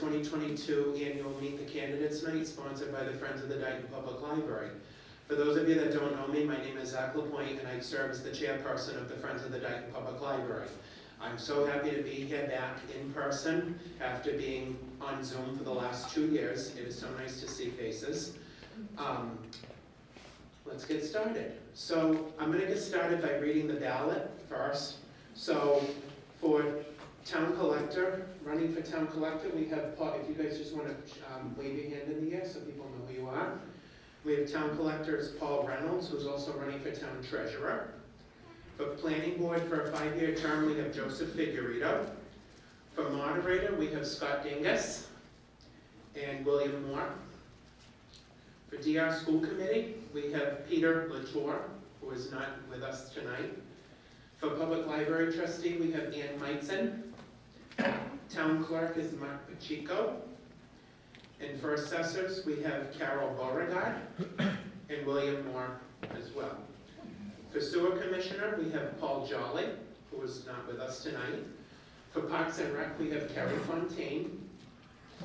2022 annual Meet the Candidates Night sponsored by the Friends of the Dighton Public Library. For those of you that don't know me, my name is Zach LaPointe and I serve as the chairperson of the Friends of the Dighton Public Library. I'm so happy to be here back in person after being on Zoom for the last 2 years. It is so nice to see faces. Let's get started. So I'm going to get started by reading the ballot first. So for Town Collector, running for Town Collector, we have Paul. If you guys just want to wave your hand in the air so people know who you are. We have Town Collector is Paul Reynolds, who's also running for Town Treasurer. For Planning Board for a 5-year term, we have Joseph Figueredo. For Moderator, we have Scott Dingus and William Moore. For DR School Committee, we have Peter Latour, who is not with us tonight. For Public Library Trustee, we have Ann Meitzen. Town Clerk is Mark Pacheco. And for Assessors, we have Carol Beauregard and William Moore as well. For Sewer Commissioner, we have Paul Jolly, who is not with us tonight. For Parks and Rec, we have Kerry Fontaine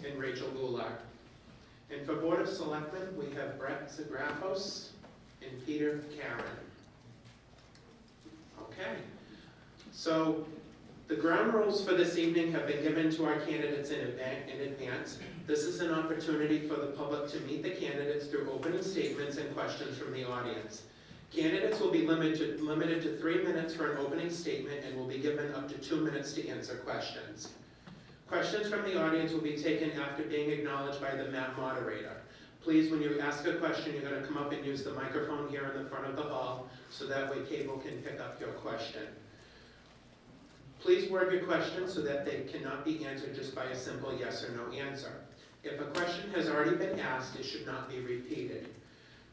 and Rachel Goulart. And for Board of Selectmen, we have Brett Zagrafos and Peter Karen. Okay, so the ground rules for this evening have been given to our candidates in advance. This is an opportunity for the public to meet the candidates through opening statements and questions from the audience. Candidates will be limited to 3 minutes for an opening statement and will be given up to 2 minutes to answer questions. Questions from the audience will be taken after being acknowledged by the moderator. Please, when you ask a question, you're going to come up and use the microphone here in the front of the hall, so that way Cable can pick up your question. Please word your question so that they cannot be answered just by a simple yes or no answer. If a question has already been asked, it should not be repeated.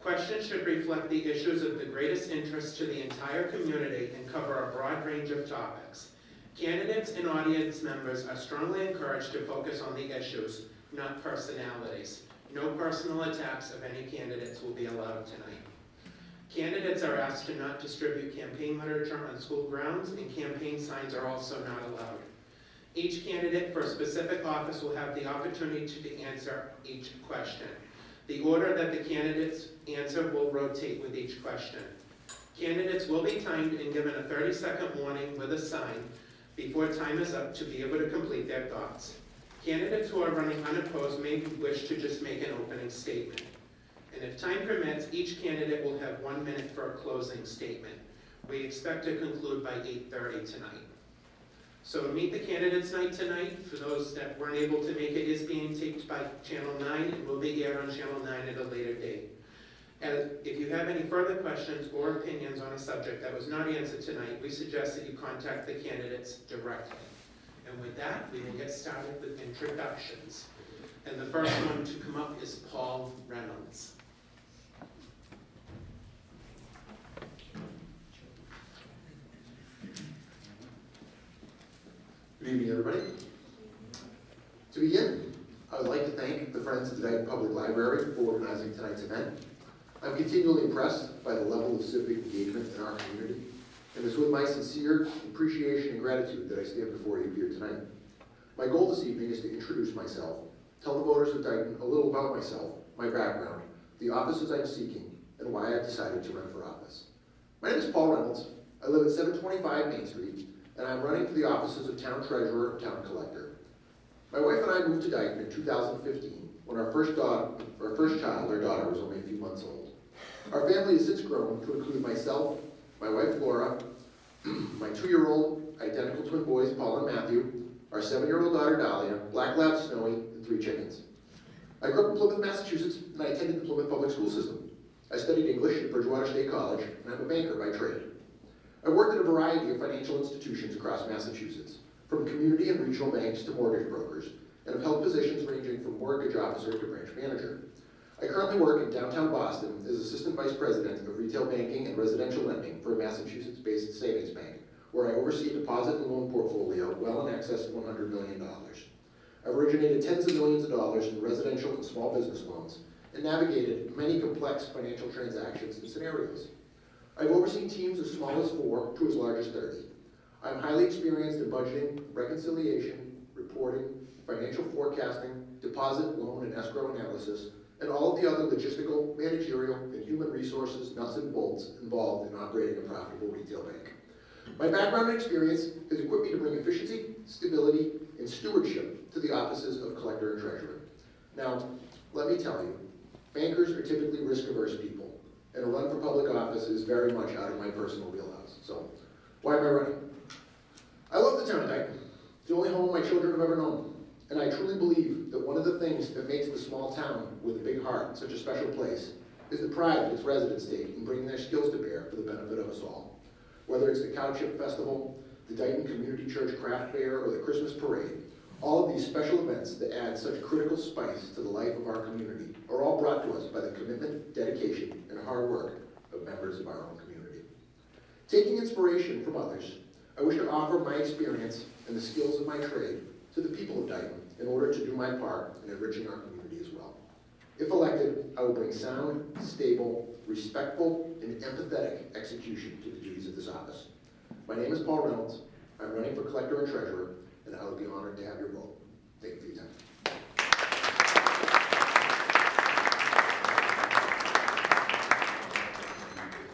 Questions should reflect the issues of the greatest interest to the entire community and cover a broad range of topics. Candidates and audience members are strongly encouraged to focus on the issues, not personalities. No personal attacks of any candidates will be allowed tonight. Candidates are asked to not distribute campaign literature on school grounds, and campaign signs are also not allowed. Each candidate for a specific office will have the opportunity to answer each question. The order that the candidates answer will rotate with each question. Candidates will be timed and given a 30-second warning with a sign before time is up to be able to complete their thoughts. Candidates who are running unopposed may wish to just make an opening statement. And if time permits, each candidate will have 1 minute for a closing statement. We expect to conclude by 8:30 tonight. So Meet the Candidates Night tonight, for those that weren't able to make it, is being taped by Channel 9 and will be aired on Channel 9 at a later date. If you have any further questions or opinions on a subject that was not answered tonight, we suggest that you contact the candidates directly. And with that, we will get started with introductions. And the first one to come up is Paul Reynolds. Good evening, everybody. To begin, I would like to thank the Friends of the Dighton Public Library for organizing tonight's event. I'm continually impressed by the level of civic engagement in our community, and it's with my sincere appreciation and gratitude that I stand before you here tonight. My goal this evening is to introduce myself, tell the voters of Dighton a little about myself, my background, the offices I'm seeking, and why I've decided to run for office. My name is Paul Reynolds. I live at 725 Main Street, and I'm running for the offices of Town Treasurer and Town Collector. My wife and I moved to Dighton in 2015 when our first child, our daughter, was only a few months old. Our family has since grown to include myself, my wife Laura, my 2-year-old identical twin boys Paul and Matthew, our 7-year-old daughter Dahlia, Black Lab Snowy, and 3 chickens. I grew up in Plymouth, Massachusetts, and I attended the Plymouth Public School System. I studied English at Bridgewater State College, and I'm a banker by trade. I've worked at a variety of financial institutions across Massachusetts, from community and regional banks to mortgage brokers, and have held positions ranging from mortgage officer to branch manager. I currently work in downtown Boston as Assistant Vice President of Retail Banking and Residential Lending for a Massachusetts-based savings bank, where I oversee a deposit and loan portfolio well in excess of $100 million. I've originated tens of millions of dollars in residential and small business loans, and navigated many complex financial transactions and scenarios. I've overseen teams as small as 4 to as large as 30. I'm highly experienced in budgeting, reconciliation, reporting, financial forecasting, deposit, loan, and escrow analysis, and all of the other logistical, managerial, and human resources, nuts and bolts involved in operating a profitable retail bank. My background and experience has equipped me to bring efficiency, stability, and stewardship to the offices of collector and treasurer. Now, let me tell you, bankers are typically risk-averse people, and a run for public office is very much out of my personal wheelhouse. So, why am I running? I love the town of Dighton. It's the only home my children have ever known. And I truly believe that one of the things that makes the small town with a big heart such a special place is the pride that its residents take in bringing their skills to bear for the benefit of us all. Whether it's the Cow Chip Festival, the Dighton Community Church Craft Fair, or the Christmas Parade, all of these special events that add such critical spice to the life of our community are all brought to us by the commitment, dedication, and hard work of members of our own community. Taking inspiration from others, I wish to offer my experience and the skills of my trade to the people of Dighton in order to do my part in enriching our community as well. If elected, I will bring sound, stable, respectful, and empathetic execution to the duties of this office. My name is Paul Reynolds. I'm running for collector and treasurer, and I would be honored to have your vote. Thank you for your time.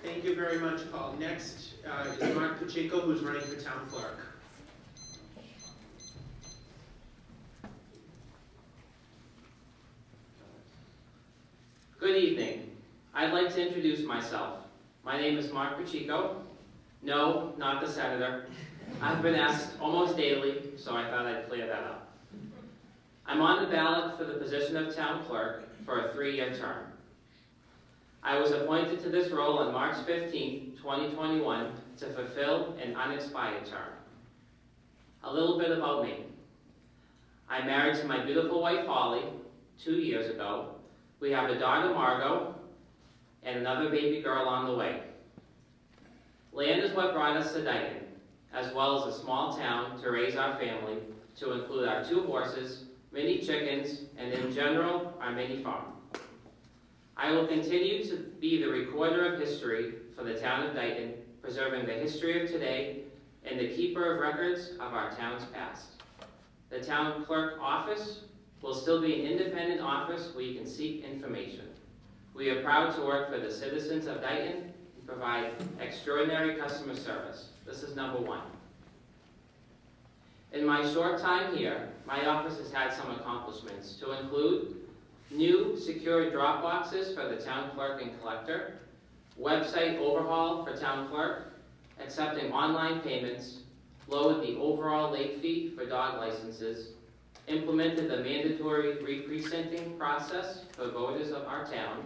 Thank you very much, Paul. Next is Mark Pacheco, who's running for town clerk. Good evening. I'd like to introduce myself. My name is Mark Pacheco. No, not the senator. I've been asked almost daily, so I thought I'd clear that up. I'm on the ballot for the position of town clerk for a 3-year term. I was appointed to this role on March 15, 2021 to fulfill an unexpired term. A little bit about me. I'm married to my beautiful wife Holly 2 years ago. We have a daughter, Margot, and another baby girl on the way. Land is what brought us to Dighton, as well as a small town to raise our family, to include our 2 horses, many chickens, and in general, our mini farm. I will continue to be the recorder of history for the town of Dighton, preserving the history of today and the keeper of records of our town's past. The town clerk office will still be an independent office where you can seek information. We are proud to work for the citizens of Dighton and provide extraordinary customer service. This is number 1. In my short time here, my office has had some accomplishments to include new secure drop boxes for the town clerk and collector, website overhaul for town clerk, accepting online payments, lowered the overall late fee for dog licenses, implemented the mandatory re-precinting process for voters of our town,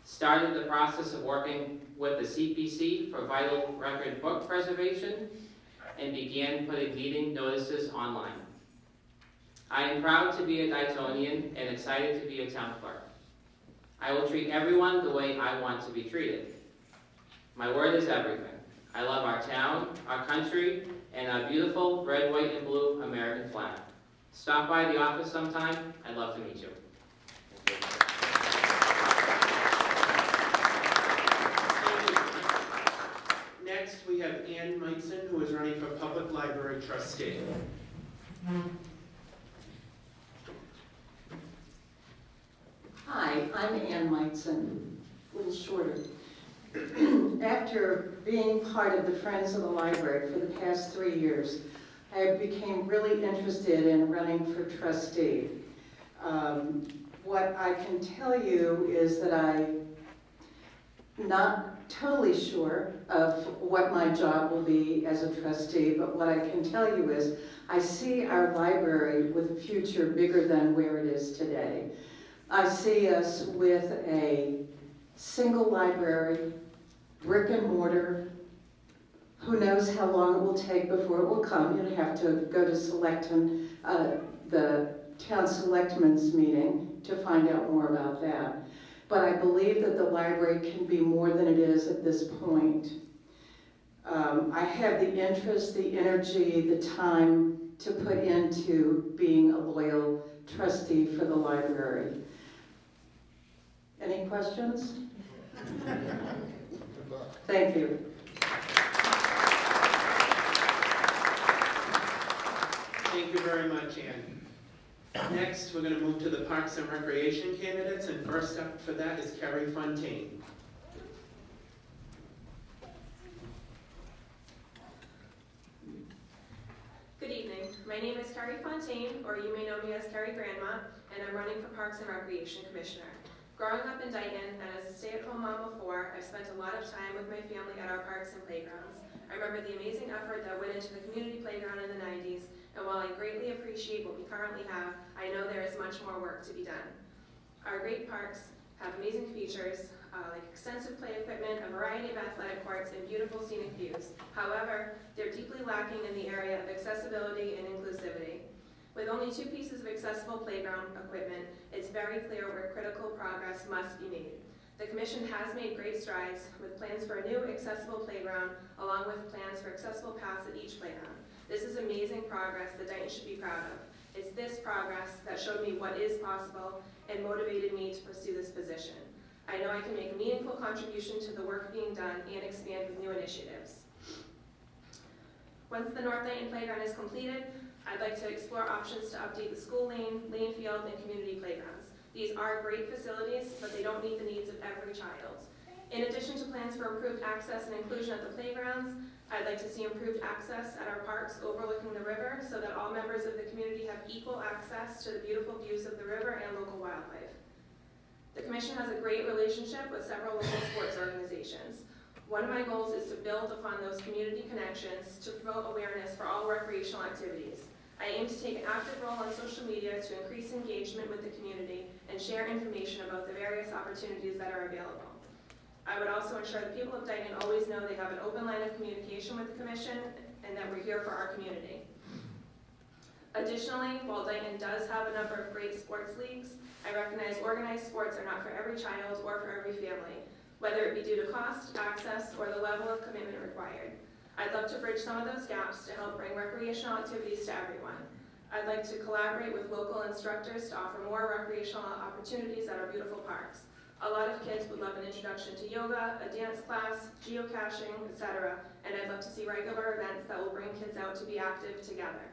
started the process of working with the CPC for vital record book preservation, and began putting meeting notices online. I am proud to be a Daytonian and excited to be a town clerk. I will treat everyone the way I want to be treated. My word is everything. I love our town, our country, and our beautiful red, white, and blue American flag. Stop by the office sometime. I'd love to meet you. Next, we have Ann Meitzen, who is running for Public Library Trustee. Hi, I'm Ann Meitzen, a little shorter. After being part of the Friends of the Library for the past 3 years, I became really interested in running for trustee. What I can tell you is that I'm not totally sure of what my job will be as a trustee, but what I can tell you is I see our library with a future bigger than where it is today. I see us with a single library, brick and mortar. Who knows how long it will take before it will come. You'll have to go to the town selectmen's meeting to find out more about that. But I believe that the library can be more than it is at this point. I have the interest, the energy, the time to put into being a loyal trustee for the library. Any questions? Thank you. Thank you very much, Ann. Next, we're going to move to the Parks and Recreation candidates, and first up for that is Carrie Fontaine. Good evening. My name is Carrie Fontaine, or you may know me as Carrie Grandma, and I'm running for Parks and Recreation Commissioner. Growing up in Dighton, and as a stay-at-home mom of 4, I've spent a lot of time with my family at our parks and playgrounds. I remember the amazing effort that went into the community playground in the 90s, and while I greatly appreciate what we currently have, I know there is much more work to be done. Our great parks have amazing features, like extensive play equipment, a variety of athletic courts, and beautiful scenic views. However, they're deeply lacking in the area of accessibility and inclusivity. With only 2 pieces of accessible playground equipment, it's very clear where critical progress must be made. The Commission has made great strides with plans for a new accessible playground, along with plans for accessible paths at each playground. This is amazing progress that Dighton should be proud of. It's this progress that showed me what is possible and motivated me to pursue this position. I know I can make a meaningful contribution to the work being done and expand with new initiatives. Once the North Dighton Playground is completed, I'd like to explore options to update the school lane, field, and community playgrounds. These are great facilities, but they don't meet the needs of every child. In addition to plans for improved access and inclusion at the playgrounds, I'd like to see improved access at our parks overlooking the river so that all members of the community have equal access to the beautiful views of the river and local wildlife. The Commission has a great relationship with several local sports organizations. One of my goals is to build upon those community connections to promote awareness for all recreational activities. I aim to take an active role on social media to increase engagement with the community and share information about the various opportunities that are available. I would also ensure the people of Dighton always know they have an open line of communication with the Commission and that we're here for our community. Additionally, while Dighton does have a number of great sports leagues, I recognize organized sports are not for every child or for every family, whether it be due to cost, access, or the level of commitment required. I'd love to bridge some of those gaps to help bring recreational activities to everyone. I'd like to collaborate with local instructors to offer more recreational opportunities at our beautiful parks. A lot of kids would love an introduction to yoga, a dance class, geocaching, etc., and I'd love to see regular events that will bring kids out to be active together.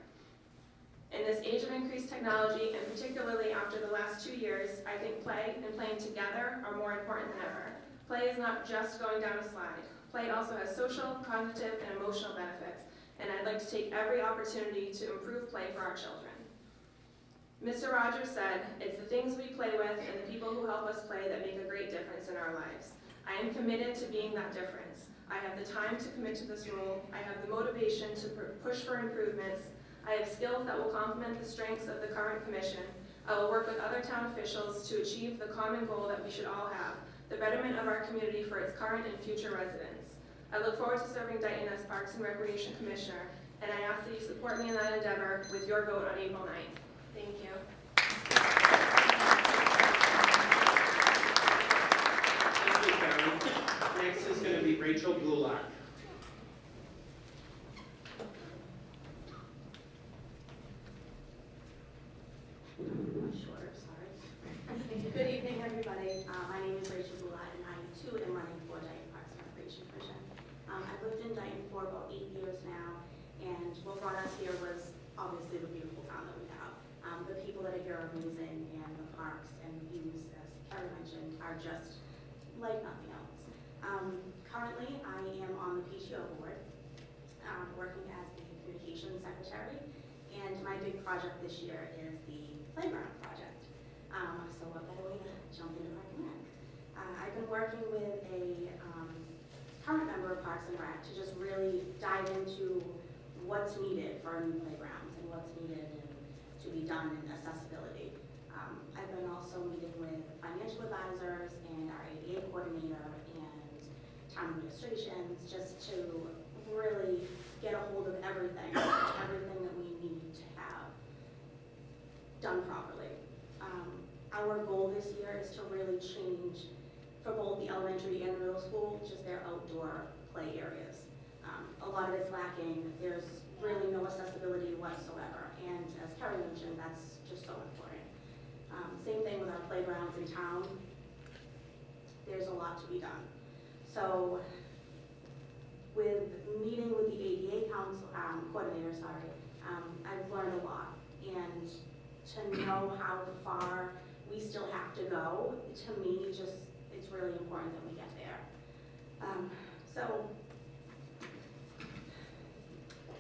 In this age of increased technology, and particularly after the last 2 years, I think play and playing together are more important than ever. Play is not just going down a slide. Play also has social, cognitive, and emotional benefits, and I'd like to take every opportunity to improve play for our children. Mr. Rogers said, "It's the things we play with and the people who help us play that make a great difference in our lives." I am committed to being that difference. I have the time to commit to this role. I have the motivation to push for improvements. I have skills that will complement the strengths of the current commission. I will work with other town officials to achieve the common goal that we should all have, the betterment of our community for its current and future residents. I look forward to serving Dighton as Parks and Recreation Commissioner, and I ask that you support me in that endeavor with your vote on April 9th. Thank you. Thank you, Carrie. Next is going to be Rachel Gulak. Shorter, sorry. Good evening, everybody. My name is Rachel Goulart, and I too am running for Dighton Parks and Recreation Commission. I've lived in Dighton for about 8 years now, and what brought us here was obviously the beautiful town that we have. The people that are here are amazing, and the parks and the views, as Carrie mentioned, are just like nothing else. Currently, I am on the PTO board, working as the communications secretary, and my big project this year is the playground project. So what better way to jump into Park and Rec? I've been working with a current member of Parks and Rec to just really dive into what's needed for our new playgrounds and what's needed to be done in accessibility. I've been also meeting with financial advisors and our ADA coordinator and town administrations just to really get a hold of everything that we need to have done properly. Our goal this year is to really change, for both the elementary and the middle school, just their outdoor play areas. A lot of it's lacking. There's really no accessibility whatsoever, and as Carrie mentioned, that's just so important. Same thing with our playgrounds in town. There's a lot to be done. So, with meeting with the ADA council coordinator, I've learned a lot, and to know how far we still have to go, to me, just, it's really important that we get there. So,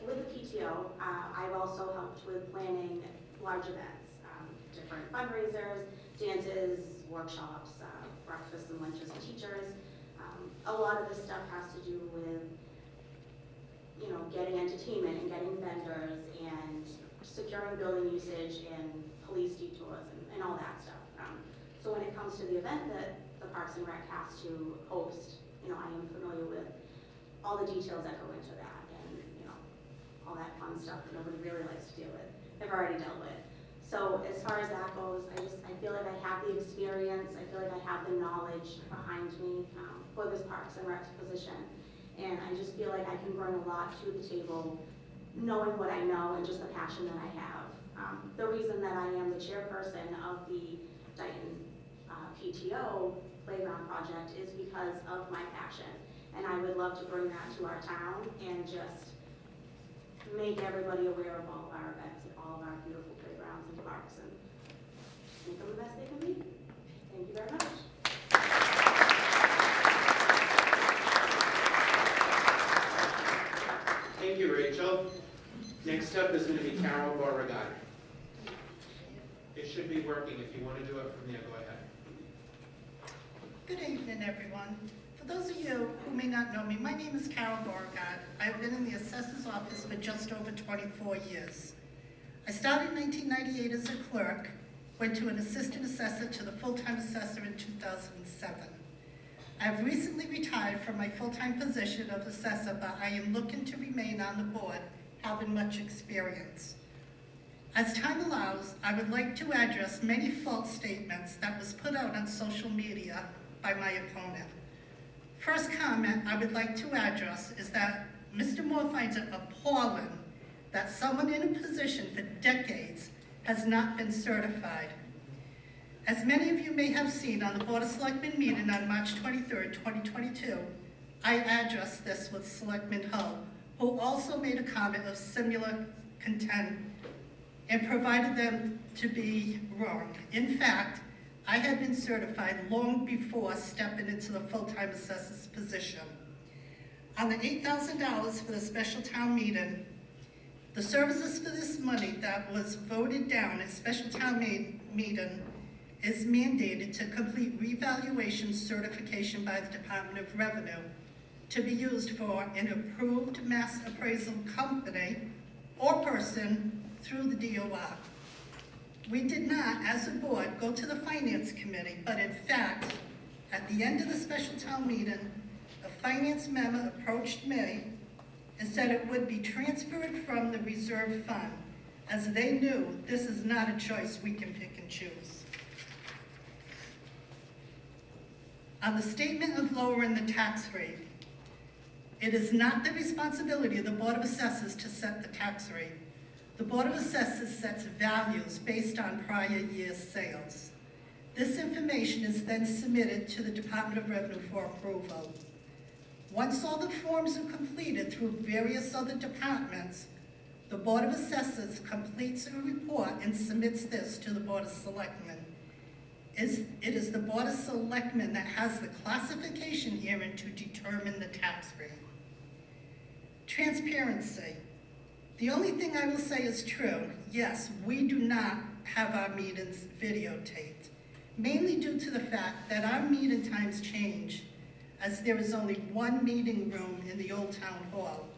with the PTO, I've also helped with planning large events, different fundraisers, dances, workshops, breakfasts and lunches with teachers. A lot of this stuff has to do with, you know, getting entertainment and getting vendors and securing building usage and police detours and all that stuff. So when it comes to the event that the Parks and Rec has to host, you know, I am familiar with all the details that go into that and, you know, all that fun stuff that nobody really likes to deal with, I've already dealt with. So as far as that goes, I feel like I have the experience, I feel like I have the knowledge behind me for this Parks and Rec position. And I just feel like I can bring a lot to the table, knowing what I know and just the passion that I have. The reason that I am the chairperson of the Dighton PTO playground project is because of my passion. And I would love to bring that to our town and just make everybody aware of all of our events and all of our beautiful playgrounds and parks and make them the best they can be. Thank you very much. Thank you, Rachel. Next up is going to be Carol Beauregard. It should be working. If you want to do it from there, go ahead. Good evening, everyone. For those of you who may not know me, my name is Carol Beauregard. I've been in the assessor's office for just over 24 years. I started in 1998 as a clerk, went to an assistant assessor to the full-time assessor in 2007. I've recently retired from my full-time position of assessor, but I am looking to remain on the board, having much experience. As time allows, I would like to address many false statements that was put out on social media by my opponent. First comment I would like to address is that Mr. Moore finds it appalling that someone in a position for decades has not been certified. As many of you may have seen on the Board of Selectmen meeting on March 23rd, 2022, I addressed this with Selectman Hull, who also made a comment of similar content and provided them to be wrong. In fact, I had been certified long before stepping into the full-time assessor's position. On the $8,000 for the special town meeting, the services for this money that was voted down at special town meeting is mandated to complete revaluation certification by the Department of Revenue to be used for an approved mass appraisal company or person through the DOR. We did not, as a board, go to the Finance Committee, but in fact, at the end of the special town meeting, a finance member approached me and said it would be transferred from the reserve fund, as they knew this is not a choice we can pick and choose. On the statement of lowering the tax rate, it is not the responsibility of the Board of Assessors to set the tax rate. The Board of Assessors sets values based on prior year's sales. This information is then submitted to the Department of Revenue for approval. Once all the forms are completed through various other departments, the Board of Assessors completes a report and submits this to the Board of Selectmen. It is the Board of Selectmen that has the classification hearing to determine the tax rate. Transparency. The only thing I will say is true. Yes, we do not have our meetings videotaped, mainly due to the fact that our meeting times change, as there is only one meeting room in the old town hall.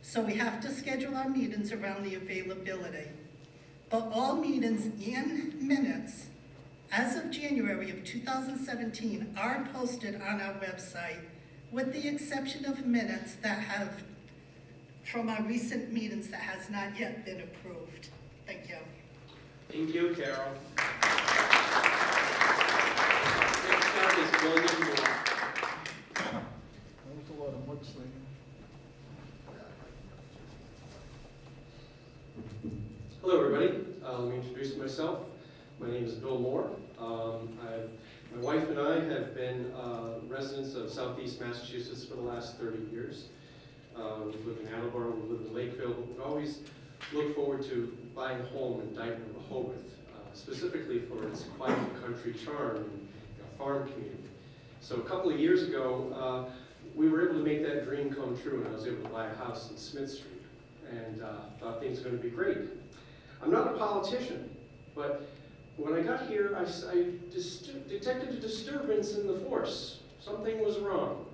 So we have to schedule our meetings around the availability. But all meetings and minutes, as of January of 2017, are posted on our website, with the exception of minutes that have, from our recent meetings, that has not yet been approved. Thank you. Thank you, Carol. Next up is William Moore. That was a lot of mudslinging. Hello, everybody. Let me introduce myself. My name is Bill Moore. My wife and I have been residents of Southeast Massachusetts for the last 30 years. We've lived in Attleboro, we've lived in Lakeville, but we always look forward to buying a home in Dighton or Rehoboth. specifically for its quiet country charm and farm community. So a couple of years ago, we were able to make that dream come true, and I was able to buy a house in Smith Street, and thought things were going to be great. I'm not a politician, but when I got here, I detected a disturbance in the force. Something was wrong.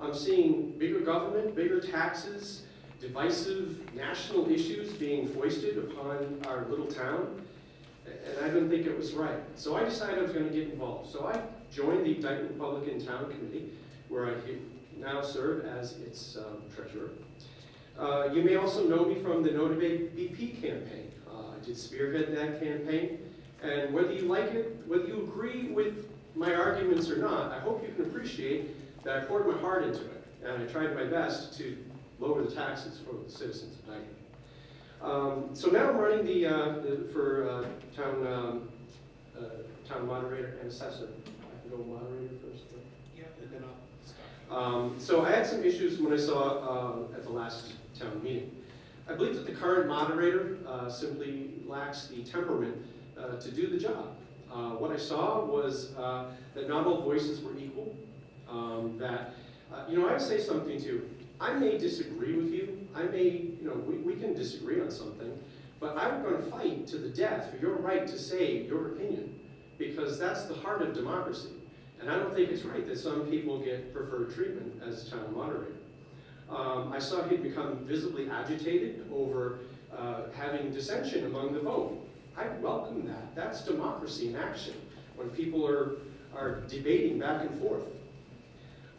I'm seeing bigger government, bigger taxes, divisive national issues being foisted upon our little town, and I didn't think it was right. So I decided I was going to get involved. So I joined the Dighton Republican Town Committee, where I now serve as its treasurer. You may also know me from the No Debate BP campaign. I did spearhead that campaign, and whether you like it, whether you agree with my arguments or not, I hope you can appreciate that I poured my heart into it, and I tried my best to lower the taxes for the citizens of Dighton. So now I'm running for town moderator and assessor. I can go moderator first. Yeah, and then I'll start. So I had some issues when I saw at the last town meeting. I believe that the current moderator simply lacks the temperament to do the job. What I saw was that not all voices were equal. I would say something too. I may disagree with you. I may, we can disagree on something, but I'm going to fight to the death for your right to say your opinion, because that's the heart of democracy. And I don't think it's right that some people get preferred treatment as town moderator. I saw him become visibly agitated over having dissension among the vote. I welcome that. That's democracy in action, when people are debating back and forth.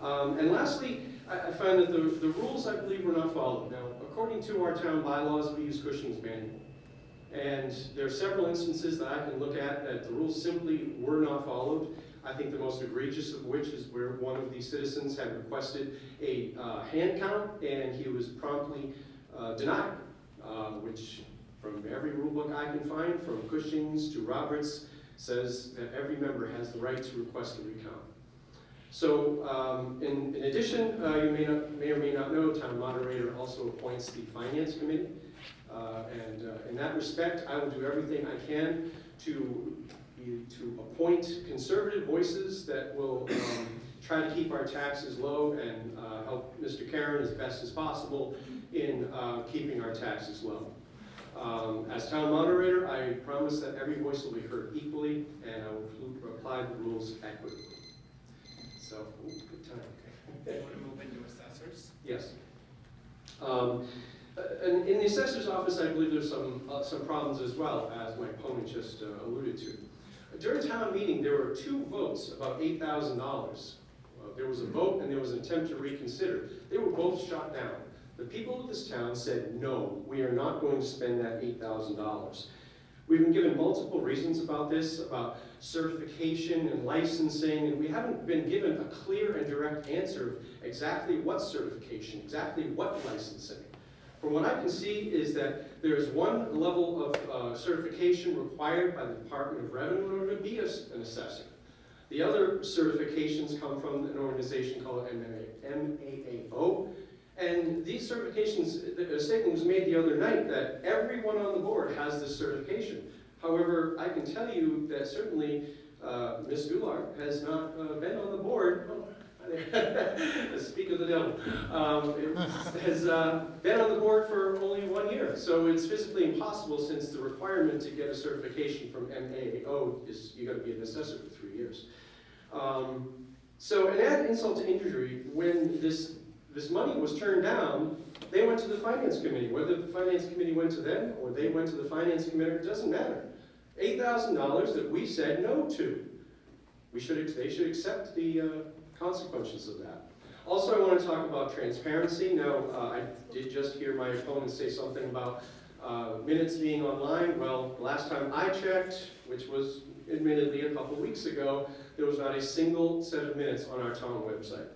And lastly, I find that the rules, I believe, were not followed. Now, according to our town bylaws, we use Cushing's manual. And there are several instances that I can look at that the rules simply were not followed. I think the most egregious of which is where one of these citizens had requested a hand count, and he was promptly denied, which from every rule book I can find, from Cushing's to Roberts, says that every member has the right to request a recount. So in addition, you may or may not know, town moderator also appoints the finance committee. And in that respect, I will do everything I can to appoint conservative voices that will try to keep our taxes low and help Mr. Karen as best as possible in keeping our taxes low. As town moderator, I promise that every voice will be heard equally, and I will apply the rules equitably. So, good time. You want to move into assessors? Yes. And in the assessor's office, I believe there's some problems as well, as my opponent just alluded to. During town meeting, there were 2 votes about $8,000. There was a vote and there was an attempt to reconsider. They were both shot down. The people of this town said, no, we are not going to spend that $8,000. We've been given multiple reasons about this, about certification and licensing, and we haven't been given a clear and direct answer of exactly what certification, exactly what licensing. From what I can see is that there is one level of certification required by the Department of Revenue in order to be an assessor. The other certifications come from an organization called MAAO, and these certifications, a statement was made the other night that everyone on the board has this certification. However, I can tell you that certainly Ms. Goulart has not been on the board. Speak of the devil. Has been on the board for only 1 year, so it's physically impossible, since the requirement to get a certification from MAAO is you got to be an assessor for 3 years. So, and add insult to injury, when this money was turned down, they went to the finance committee. Whether the finance committee went to them or they went to the finance committee, it doesn't matter. $8,000 that we said no to. They should accept the consequences of that. Also, I want to talk about transparency. Now, I did just hear my opponent say something about minutes being online. Well, last time I checked, which was admittedly a couple weeks ago, there was not a single set of minutes on our town website.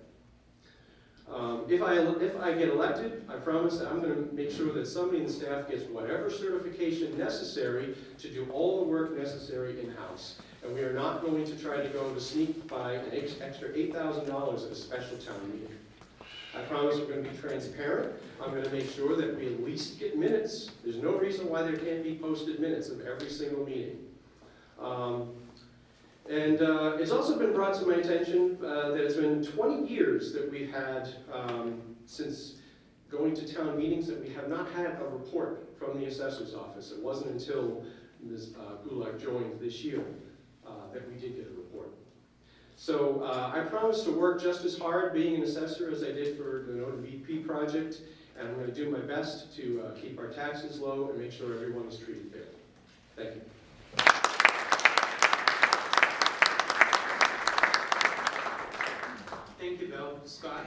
If I get elected, I promise that I'm going to make sure that somebody in the staff gets whatever certification necessary to do all the work necessary in-house. And we are not going to try to go to sneak by an extra $8,000 at a special town meeting. I promise we're going to be transparent. I'm going to make sure that we at least get minutes. There's no reason why there can't be posted minutes of every single meeting. And it's also been brought to my attention that it's been 20 years that we've had, since going to town meetings, that we have not had a report from the assessor's office. It wasn't until Ms. Gulak joined this year that we did get a report. So I promise to work just as hard being an assessor as I did for the Nota VP project, and I'm going to do my best to keep our taxes low and make sure everyone is treated fairly. Thank you. Thank you, Bill. Scott?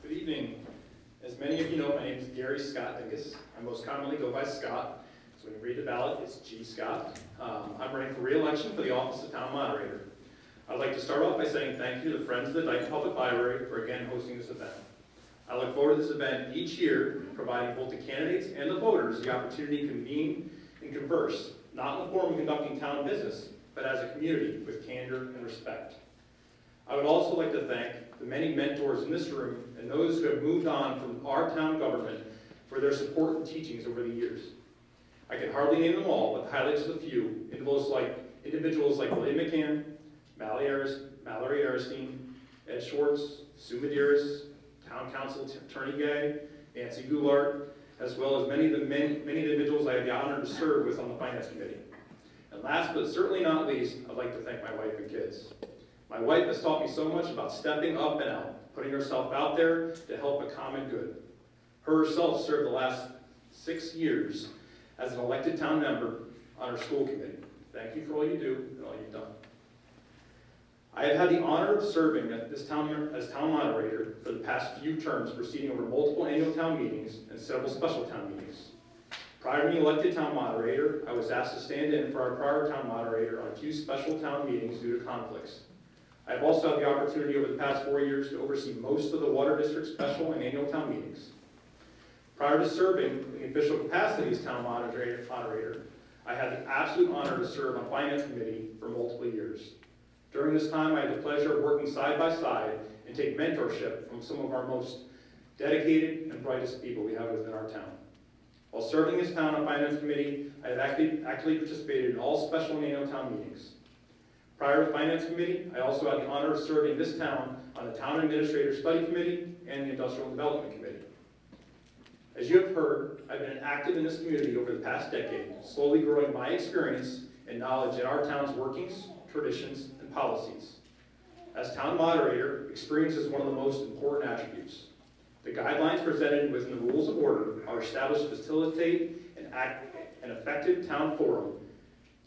Good evening. As many of you know, my name is Gary Scott Dingus. I most commonly go by Scott. So when you read the ballot, it's G. Scott. I'm running for re-election for the office of Town Moderator. I'd like to start off by saying thank you to the Friends of the Dighton Public Library for again hosting this event. I look forward to this event each year, providing both the candidates and the voters the opportunity to convene and converse, not in the form of conducting town business, but as a community with candor and respect. I would also like to thank the many mentors in this room and those who have moved on from our town government for their support and teachings over the years. I can hardly name them all, but highlights of a few, individuals like William McCann, Mallory Aristine, Ed Schwartz, Sue Medeiros, Town Council Attorney Gay, Nancy Goulart, as well as many individuals I have the honor to serve with on the Finance Committee. And last but certainly not least, I'd like to thank my wife and kids. My wife has taught me so much about stepping up and out, putting herself out there to help a common good. Her herself served the last 6 years as an elected town member on our school committee. Thank you for all you do and all you've done. I have had the honor of serving at this town as town moderator for the past few terms, proceeding over multiple annual town meetings and several special town meetings. Prior to being elected town moderator, I was asked to stand in for our prior town moderator on a few special town meetings due to conflicts. I have also had the opportunity over the past 4 years to oversee most of the Water District special and annual town meetings. Prior to serving in the official capacity as town moderator, I had the absolute honor to serve on Finance Committee for multiple years. During this time, I had the pleasure of working side by side and take mentorship from some of our most dedicated and brightest people we have within our town. While serving as town on Finance Committee, I have actively participated in all special and annual town meetings. Prior to Finance Committee, I also had the honor of serving this town on the Town Administrator Study Committee and the Industrial Development Committee. As you have heard, I've been active in this community over the past decade, slowly growing my experience and knowledge in our town's workings, traditions, and policies. As town moderator, experience is one of the most important attributes. The guidelines presented within the rules of order are established to facilitate an effective town forum.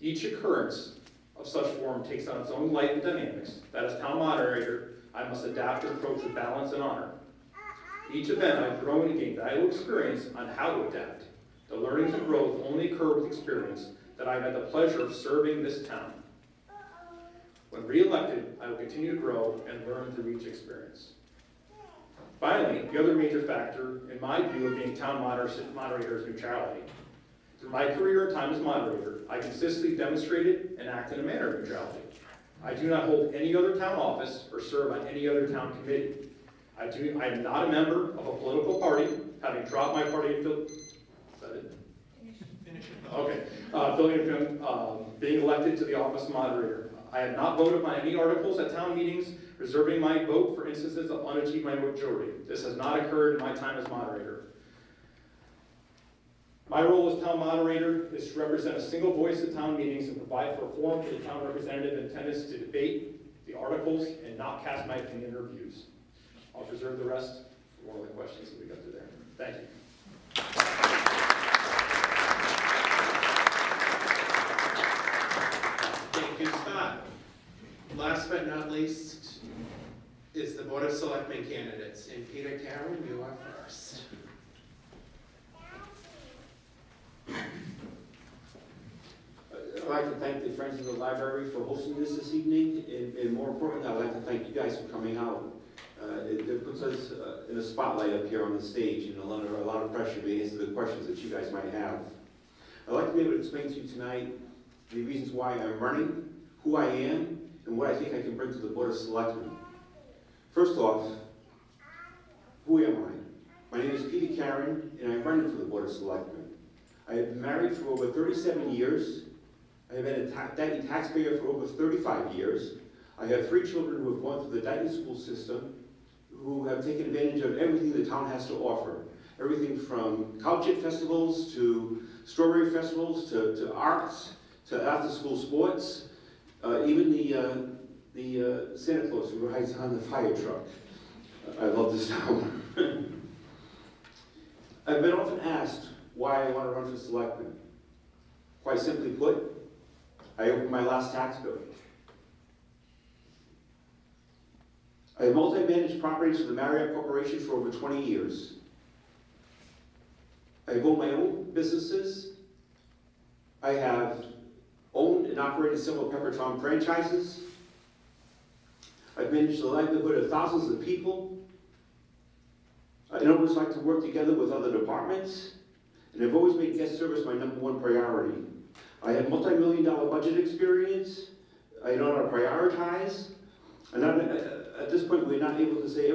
Each occurrence of such forum takes on its own life and dynamics that as town moderator, I must adapt and approach with balance and honor. Each event I've grown and gained valuable experience on how to adapt. The learnings and growth only occur with experience that I've had the pleasure of serving this town. When re-elected, I will continue to grow and learn through each experience. Finally, the other major factor, in my view, of being town moderator is neutrality. Through my career and time as moderator, I consistently demonstrated and act in a manner of neutrality. I do not hold any other town office or serve on any other town committee. I am not a member of a political party, having dropped my party affiliation. Is that it? Finish it. Okay. Being elected to the office of moderator. I have not voted on any articles at town meetings, reserving my vote for instances of unachieved majority. This has not occurred in my time as moderator. My role as town moderator is to represent a single voice at town meetings and provide for a forum for the town representative in attendance to debate the articles and not cast my opinion or views. I'll preserve the rest for one of the questions that we got to there. Thank you. Thank you, Scott. Last but not least is the Board of Selectmen candidates. And Peter Karen, you are first. I'd like to thank the Friends of the Library for hosting this evening, and more importantly, I'd like to thank you guys for coming out. It puts us in a spotlight up here on the stage, and a lot of pressure to answer the questions that you guys might have. I'd like to be able to explain to you tonight the reasons why I'm running, who I am, and what I think I can bring to the Board of Selectmen. First off, who am I? My name is Peter Karen, and I'm running for the Board of Selectmen. I have been married for over 37 years. I have been a Dighton taxpayer for over 35 years. I have 3 children who have gone through the Dighton school system, who have taken advantage of everything the town has to offer. Everything from cow chip festivals, to strawberry festivals, to arts, to after-school sports, even the Santa Claus who rides on the fire truck. I love this town. I've been often asked why I want to run for selectman. Quite simply put, I opened my last tax bill. I have multi-managed properties for the Marriott Corporation for over 20 years. I have owned my own businesses. I have owned and operated several Peppertron franchises. I've managed the livelihood of thousands of people. I always like to work together with other departments, and I've always made guest service my #1 priority. I have multi-million-dollar budget experience. I know how to prioritize. And at this point, we're not able to say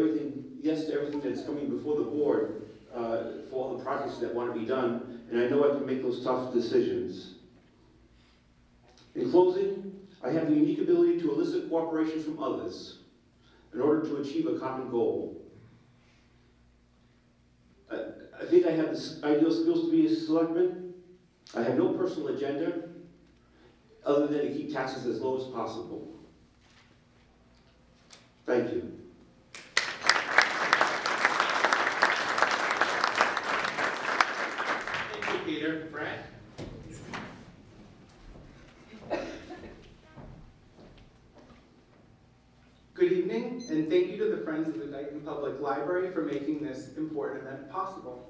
yes to everything that's coming before the board for all the projects that want to be done, and I know I can make those tough decisions. In closing, I have the unique ability to elicit cooperation from others in order to achieve a common goal. I think I have the ideal skills to be a selectman. I have no personal agenda other than to keep taxes as low as possible. Thank you. Thank you, Peter. Brad? Good evening, and thank you to the Friends of the Dighton Public Library for making this important event possible.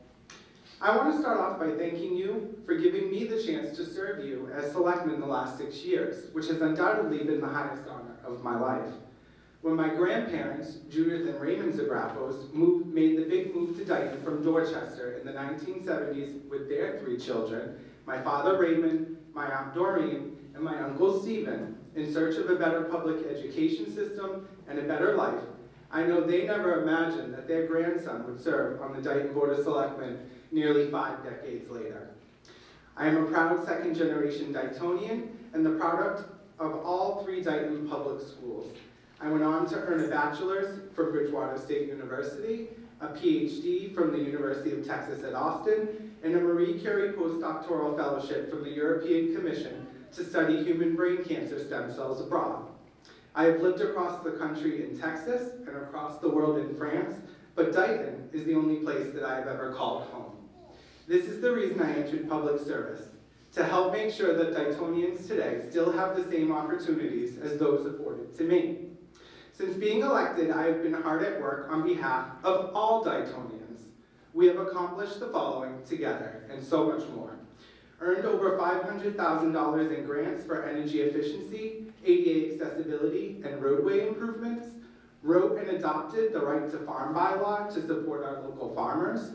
I want to start off by thanking you for giving me the chance to serve you as selectman the last 6 years, which has undoubtedly been the highest honor of my life. When my grandparents, Judith and Raymond Zagrafos, made the big move to Dighton from Dorchester in the 1970s with their 3 children, my father Raymond, my aunt Doreen, and my uncle Stephen, in search of a better public education system and a better life, I know they never imagined that their grandson would serve on the Dighton Board of Selectmen nearly 5 decades later. I am a proud second-generation Daytonian and the product of all 3 Dighton public schools. I went on to earn a bachelor's from Bridgewater State University, a PhD from the University of Texas at Austin, and a Marie Curie postdoctoral fellowship from the European Commission to study human brain cancer stem cells abroad. I have lived across the country in Texas and across the world in France, but Dighton is the only place that I have ever called home. This is the reason I entered public service, to help make sure that Daytonians today still have the same opportunities as those afforded to me. Since being elected, I have been hard at work on behalf of all Daytonians. We have accomplished the following together, and so much more. Earned over $500,000 in grants for energy efficiency, ADA accessibility, and roadway improvements, wrote and adopted the Right to Farm bylaw to support our local farmers,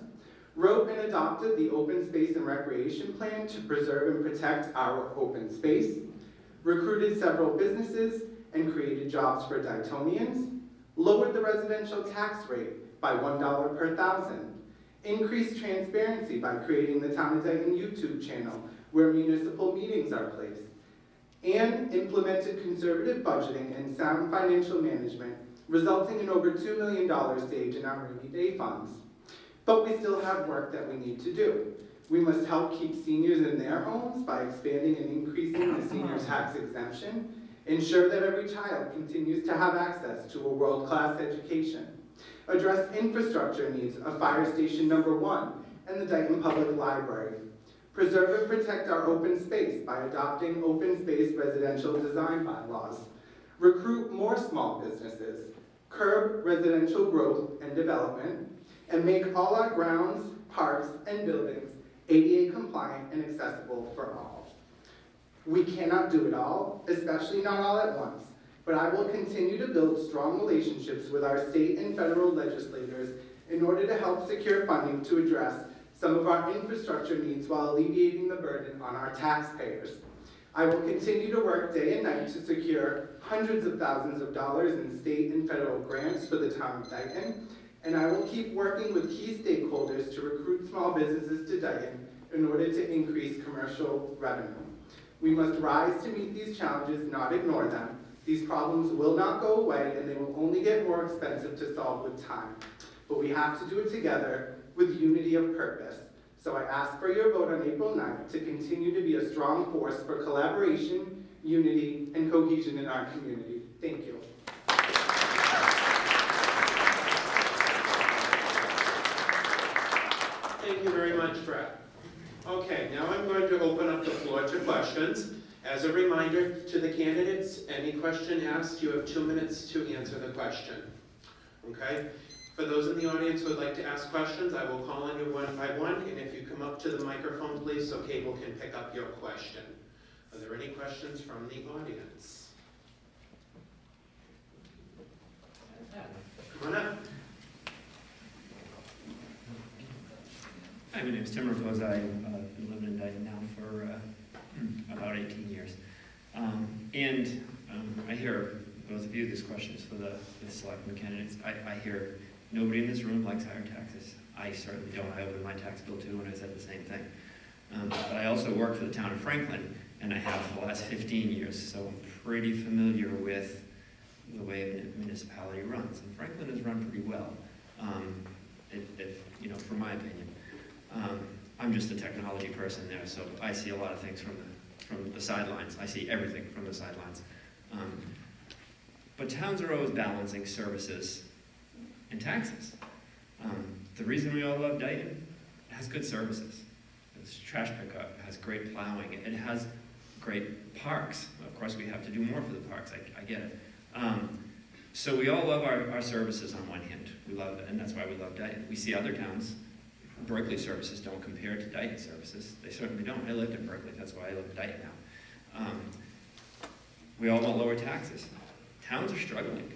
wrote and adopted the Open Space and Recreation Plan to preserve and protect our open space, recruited several businesses and created jobs for Daytonians, lowered the residential tax rate by $1 per thousand, increased transparency by creating the Town of Dighton YouTube channel where municipal meetings are placed, and implemented conservative budgeting and sound financial management, resulting in over $2 million saved in our rainy day funds. But we still have work that we need to do. We must help keep seniors in their homes by expanding and increasing the senior tax exemption, ensure that every child continues to have access to a world-class education, address infrastructure needs of Fire Station Number 1 and the Dighton Public Library, preserve and protect our open space by adopting open space residential design bylaws, recruit more small businesses, curb residential growth and development, and make all our grounds, parks, and buildings ADA compliant and accessible for all. We cannot do it all, especially not all at once, but I will continue to build strong relationships with our state and federal legislators in order to help secure funding to address some of our infrastructure needs while alleviating the burden on our taxpayers. I will continue to work day and night to secure hundreds of thousands of dollars in state and federal grants for the town of Dighton, and I will keep working with key stakeholders to recruit small businesses to Dighton in order to increase commercial revenue. We must rise to meet these challenges, not ignore them. These problems will not go away, and they will only get more expensive to solve with time. But we have to do it together with unity of purpose. So I ask for your vote on April 9th to continue to be a strong force for collaboration, unity, and cohesion in our community. Thank you. Thank you very much, Brett. Okay, now I'm going to open up the floor to questions. As a reminder to the candidates, any question asked, you have 2 minutes to answer the question. Okay? For those in the audience who would like to ask questions, I will call on you one by one, and if you come up to the microphone, please, so Cable can pick up your question. Are there any questions from the audience? Come on up. Hi, my name is Tim Raposa. I've been living in Dighton now for about 18 years. I hear both of you, this question is for the selectmen candidates. I hear nobody in this room likes higher taxes. I certainly don't. I opened my tax bill too, and I said the same thing. But I also work for the town of Franklin, and I have for the last 15 years, so I'm pretty familiar with the way a municipality runs. And Franklin is run pretty well, you know, from my opinion. I'm just a technology person there, so I see a lot of things from the sidelines. I see everything from the sidelines. But towns are always balancing services and taxes. The reason we all love Dighton, it has good services. It's trash pickup, it has great plowing, it has great parks. Of course, we have to do more for the parks, I get it. So we all love our services on one hand. We love it, and that's why we love Dighton. We see other towns, Berkeley services don't compare to Dighton services. They certainly don't. I lived in Berkeley, that's why I live in Dighton now. We all want lower taxes. Towns are struggling.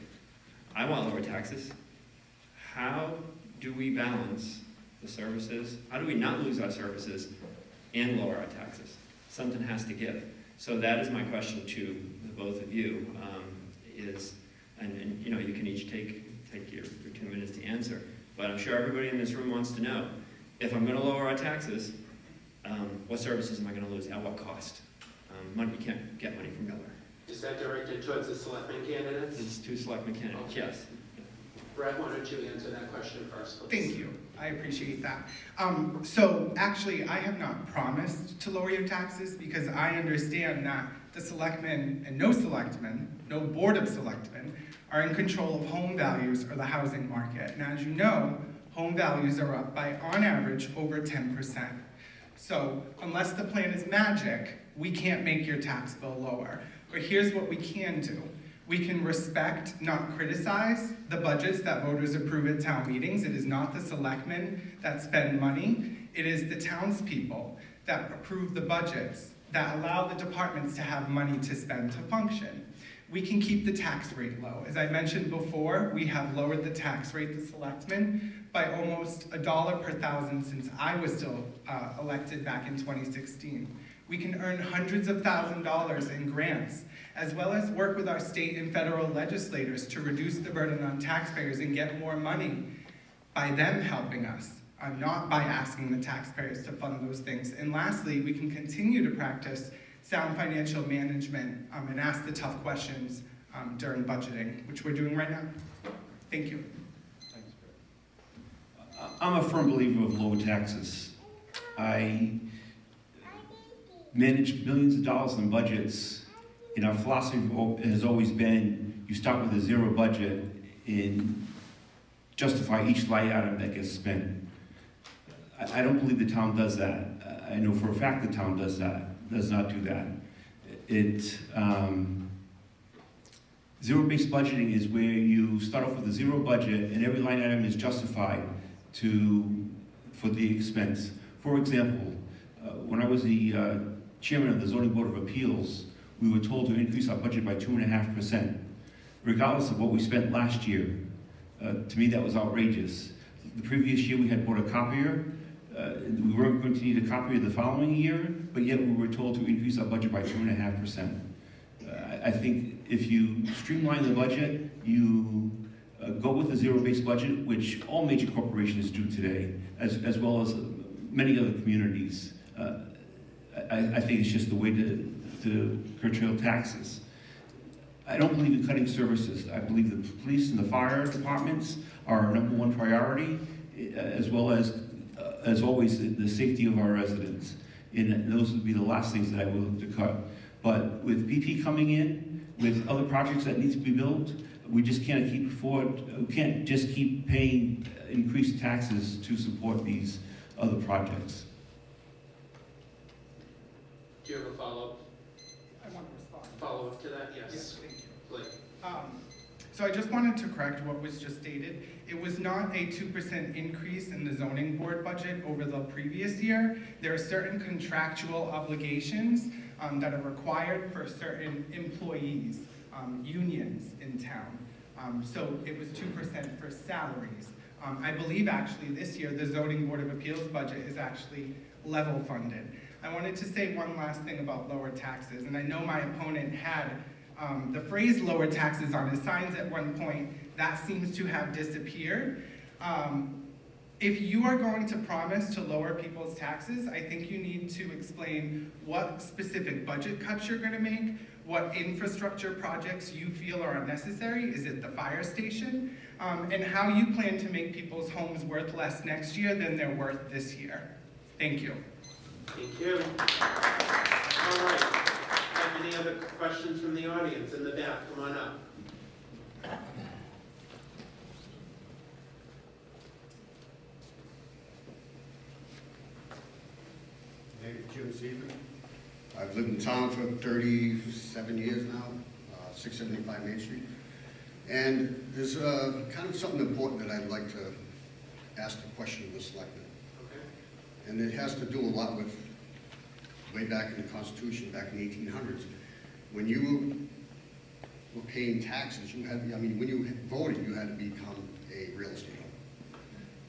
I want lower taxes. How do we balance the services? How do we not lose our services and lower our taxes? Something has to give. So that is my question to the both of you. And you know, you can each take your 2 minutes to answer. But I'm sure everybody in this room wants to know, if I'm going to lower our taxes, what services am I going to lose? At what cost? Money, you can't get money from nowhere. Is that directed towards the selectmen candidates? It's 2 selectmen candidates, Okay. yes. Brett, why don't you answer that question first, please? Thank you. I appreciate that. So actually, I have not promised to lower your taxes because I understand that the selectmen and no selectmen, no board of selectmen, are in control of home values or the housing market. And as you know, home values are up by, on average, over 10%. So unless the plan is magic, we can't make your tax bill lower. But here's what we can do. We can respect, not criticize, the budgets that voters approve at town meetings. It is not the selectmen that spend money. It is the townspeople that approve the budgets, that allow the departments to have money to spend to function. We can keep the tax rate low. As I mentioned before, we have lowered the tax rate to selectmen by almost $1 per thousand since I was still elected back in 2016. We can earn hundreds of $1,000s in grants, as well as work with our state and federal legislators to reduce the burden on taxpayers and get more money by them helping us, not by asking the taxpayers to fund those things. And lastly, we can continue to practice sound financial management and ask the tough questions during budgeting, which we're doing right now. Thank you. Thanks, Brett. I'm a firm believer of lower taxes. I manage millions of dollars in budgets, and our philosophy has always been, you start with a zero budget and justify each line item that gets spent. I don't believe the town does that. I know for a fact the town does not do that. Zero-based budgeting is where you start off with a zero budget and every line item is justified for the expense. For example, when I was the chairman of the Zoning Board of Appeals, we were told to increase our budget by 2.5%, regardless of what we spent last year. To me, that was outrageous. The previous year, we had bought a copier. We weren't going to need a copier the following year, but yet we were told to increase our budget by 2.5%. I think if you streamline the budget, you go with a zero-based budget, which all major corporations do today, as well as many other communities. I think it's just the way to curtail taxes. I don't believe in cutting services. I believe the police and the fire departments are our number one priority, as well as always, the safety of our residents. And those would be the last things that I would look to cut. But with BP coming in, with other projects that need to be built, we just can't keep afford. We can't just keep paying increased taxes to support these other projects. Do you have a follow-up? I want to respond. Follow-up to that? Yes. Yes, thank you. Blake. So I just wanted to correct what was just stated. It was not a 2% increase in the zoning board budget over the previous year. There are certain contractual obligations that are required for certain employees, unions in town. So it was 2% for salaries. I believe actually this year the zoning board of appeals budget is actually level funded. I wanted to say one last thing about lower taxes, and I know my opponent had the phrase lower taxes on his signs at one point. That seems to have disappeared. If you are going to promise to lower people's taxes, I think you need to explain what specific budget cuts you're going to make, what infrastructure projects you feel are unnecessary. Is it the fire station? And how you plan to make people's homes worth less next year than they're worth this year. Thank you. Thank you. All right. Have any other questions from the audience in the back? Come on up. Name is Jim Seaver. I've lived in town for 37 years now, 675 Main Street. And there's kind of something important that I'd like to ask the question of the selectmen. Okay. And it has to do a lot with way back in the Constitution, back in the 1800s. When you were paying taxes, you had, when you voted, you had to become a real estate owner.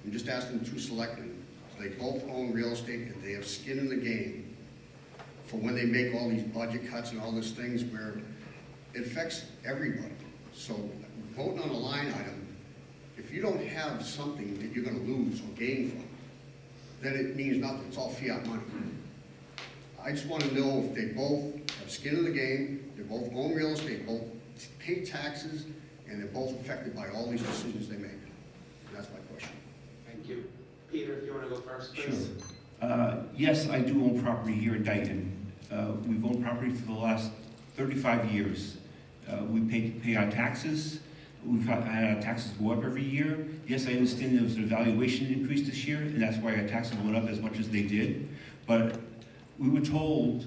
I'm just asking the two selectmen, they both own real estate and they have skin in the game for when they make all these budget cuts and all these things where it affects everybody. So voting on a line item, if you don't have something that you're gonna lose or gain from, then it means nothing, it's all fiat money. I just want to know if they both have skin in the game, they both own real estate, both pay taxes, and they're both affected by all these decisions they make. And that's my question. Thank you. Peter, if you want to go first, please. Sure. Yes, I do own property here in Dighton. We've owned property for the last 35 years. We pay our taxes. We've had our taxes go up every year. Yes, I understand there was an valuation increase this year, and that's why our taxes went up as much as they did. But we were told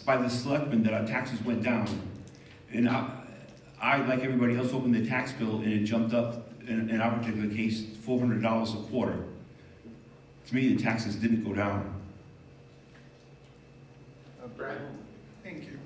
by the selectmen that our taxes went down. And I, like everybody else, opened the tax bill and it jumped up, in our particular case, $400 a quarter. To me, the taxes didn't go down. Brad? Thank you.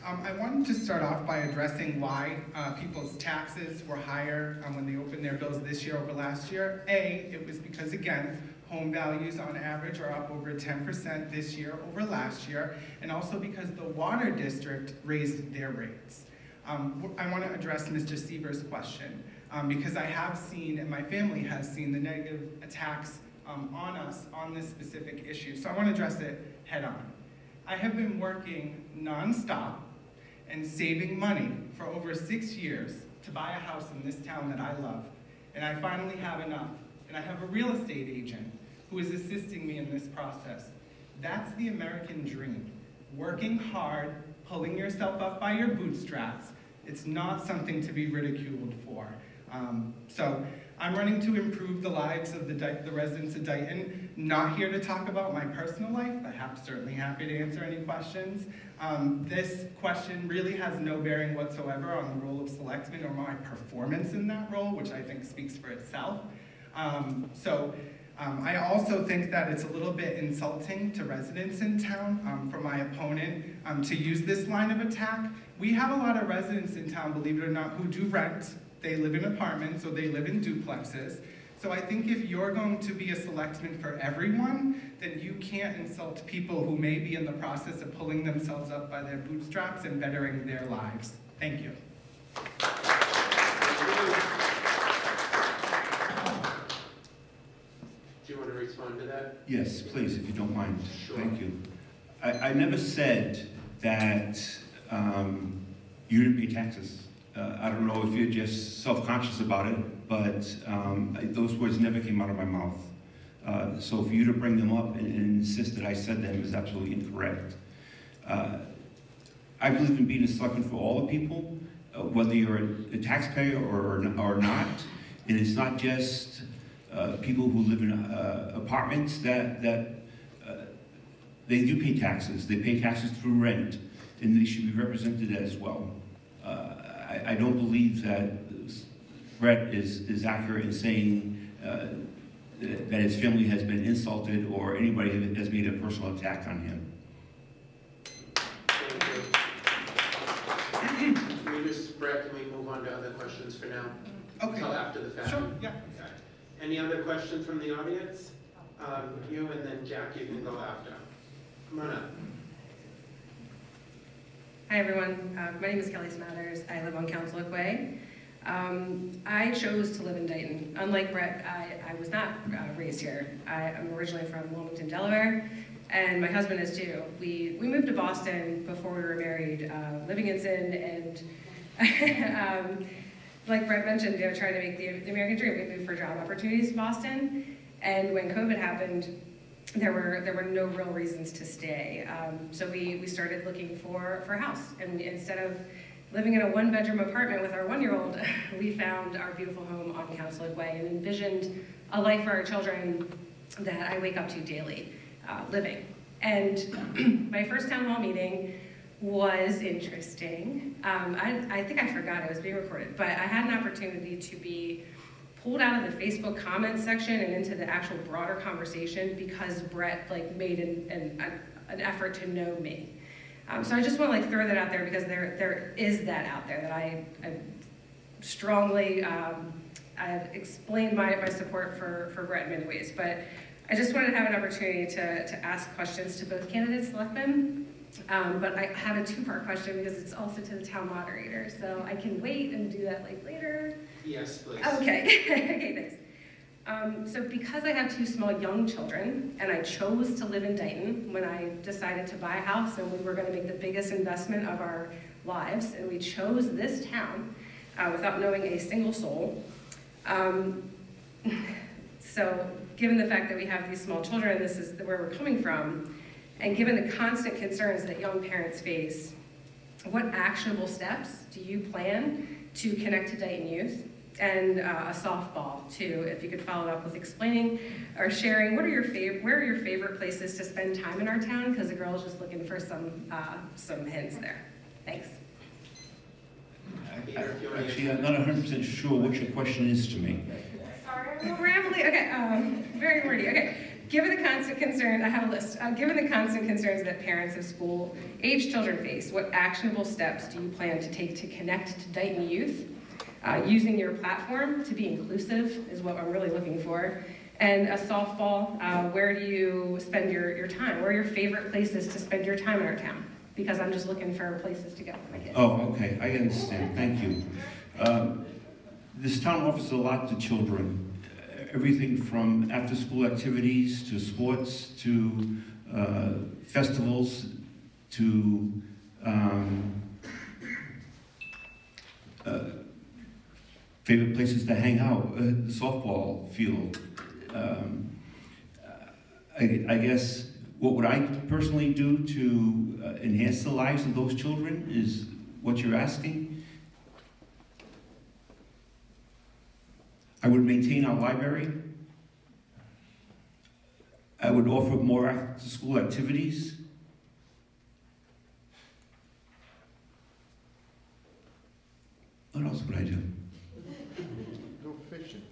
I wanted to start off by addressing why people's taxes were higher when they opened their bills this year over last year. It was because, again, home values on average are up over 10% this year over last year, and also because the water district raised their rates. I want to address Mr. Seaver's question because I have seen, and my family has seen, the negative attacks on us on this specific issue. So I want to address it head on. I have been working nonstop and saving money for over 6 years to buy a house in this town that I love. And I finally have enough. And I have a real estate agent who is assisting me in this process. That's the American dream. Working hard, pulling yourself up by your bootstraps. It's not something to be ridiculed for. So I'm running to improve the lives of the residents of Dighton. Not here to talk about my personal life, but certainly happy to answer any questions. This question really has no bearing whatsoever on the role of selectman or my performance in that role, which I think speaks for itself. I also think that it's a little bit insulting to residents in town for my opponent to use this line of attack. We have a lot of residents in town, believe it or not, who do rent. They live in apartments or they live in duplexes. So I think if you're going to be a selectman for everyone, then you can't insult people who may be in the process of pulling themselves up by their bootstraps and bettering their lives. Thank you. Do you want to respond to that? Yes, please, if you don't mind. Sure. Thank you. I never said that you didn't pay taxes. I don't know if you're just self-conscious about it, but those words never came out of my mouth. So for you to bring them up and insist that I said them is absolutely incorrect. I believe in being a selectman for all the people, whether you're a taxpayer or not. And it's not just people who live in apartments that they do pay taxes. They pay taxes through rent, and they should be represented as well. I don't believe that Brett is accurate in saying that his family has been insulted or anybody has made a personal attack on him. Thank you. Can we just, Brett, can we move on to other questions for now? Okay. Until after the fact? Sure, yeah. Okay. Any other questions from the audience? You and then Jack, you can go after. Come on up. Hi everyone, my name is Kelly Smathers. I live on Council Way. I chose to live in Dighton. Unlike Brett, I was not raised here. I'm originally from Wilmington, Delaware, and my husband is too. We moved to Boston before we were married, living in sin, and like Brett mentioned, trying to make the American dream. We moved for job opportunities to Boston, and when COVID happened, there were no real reasons to stay. So we started looking for a house, and instead of living in a one-bedroom apartment with our 1-year-old, we found our beautiful home on Council Way and envisioned a life for our children that I wake up to daily, living. And my first town hall meeting was interesting. I think I forgot it was being recorded, but I had an opportunity to be pulled out of the Facebook comments section and into the actual broader conversation because Brett made an effort to know me. So I just want to throw that out there because there is that out there that I strongly, I've explained my support for Brett in many ways, but I just wanted to have an opportunity to ask questions to both candidates, selectmen. But I have a 2-part question because it's also to the town moderator, so I can wait and do that later. Yes, please. Okay, okay, thanks. So because I have 2 small young children, and I chose to live in Dighton when I decided to buy a house and we were gonna make the biggest investment of our lives, and we chose this town without knowing a single soul. So given the fact that we have these small children, this is where we're coming from, and given the constant concerns that young parents face, what actionable steps do you plan to connect to Dighton youth? And a softball too, if you could follow up with explaining or sharing where are your favorite places to spend time in our town? Because the girl's just looking for some hints there. Thanks. Actually, I'm not 100% sure what your question is to me. Sorry, I'm a little rambly. Okay, very wordy. Okay. Given the constant concerns, I have a list. Given the constant concerns that parents of school-aged children face, what actionable steps do you plan to take to connect to Dighton youth? Using your platform to be inclusive is what I'm really looking for. And a softball, where do you spend your time? Where are your favorite places to spend your time in our town? Because I'm just looking for places to go for my kids. Oh, okay, I understand, thank you. This town offers a lot to children. Everything from after-school activities, to sports, to festivals, to favorite places to hang out, the softball field. I guess what would I personally do to enhance the lives of those children is what you're asking. I would maintain our library. I would offer more after-school activities. What else would I do? Go fishing.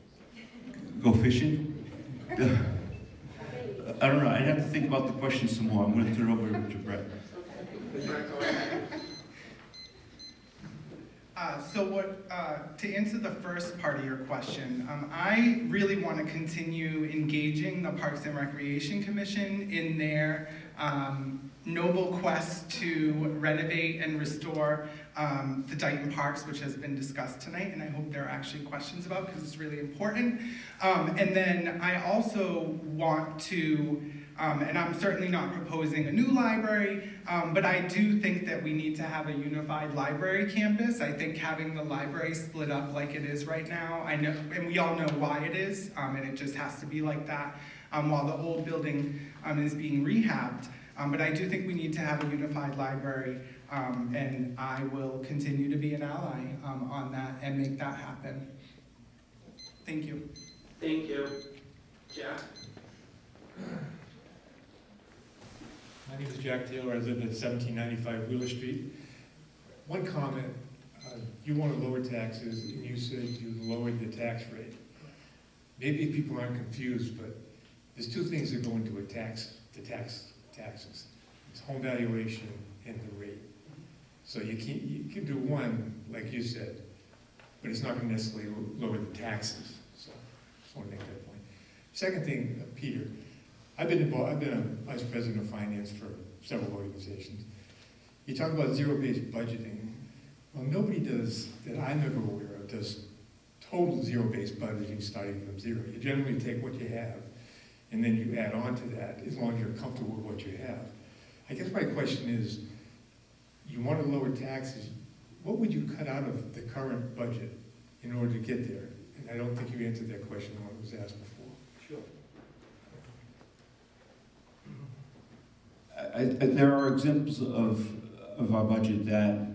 Go fishing? I don't know, I'd have to think about the question some more. I'm going to turn it over to Brett. To answer the first part of your question, I really want to continue engaging the Parks and Recreation Commission in their noble quest to renovate and restore the Dighton Parks, which has been discussed tonight, and I hope there are actually questions about because it's really important. And then I also want to, and I'm certainly not proposing a new library, but I do think that we need to have a unified library campus. I think having the library split up like it is right now, I know, and we all know why it is, and it just has to be like that while the old building is being rehabbed. But I do think we need to have a unified library, and I will continue to be an ally on that and make that happen. Thank you. Thank you. Jack? My name is Jack Taylor. I live at 1795 Wheeler Street. One comment, you want to lower taxes, and you said you lowered the tax rate. Maybe people aren't confused, but there's two things that go into taxes. It's home valuation and the rate. So you can do one, like you said, but it's not going to necessarily lower the taxes. So I just want to make that point. Second thing, Peter, I've been a vice president of finance for several organizations. You talk about zero-based budgeting. Well, nobody does, that I'm ever aware of, does total zero-based budgeting starting from zero. You generally take what you have, and then you add on to that, as long as you're comfortable with what you have. I guess my question is, you want to lower taxes, what would you cut out of the current budget in order to get there? And I don't think you answered that question when it was asked before. There are examples of our budget that,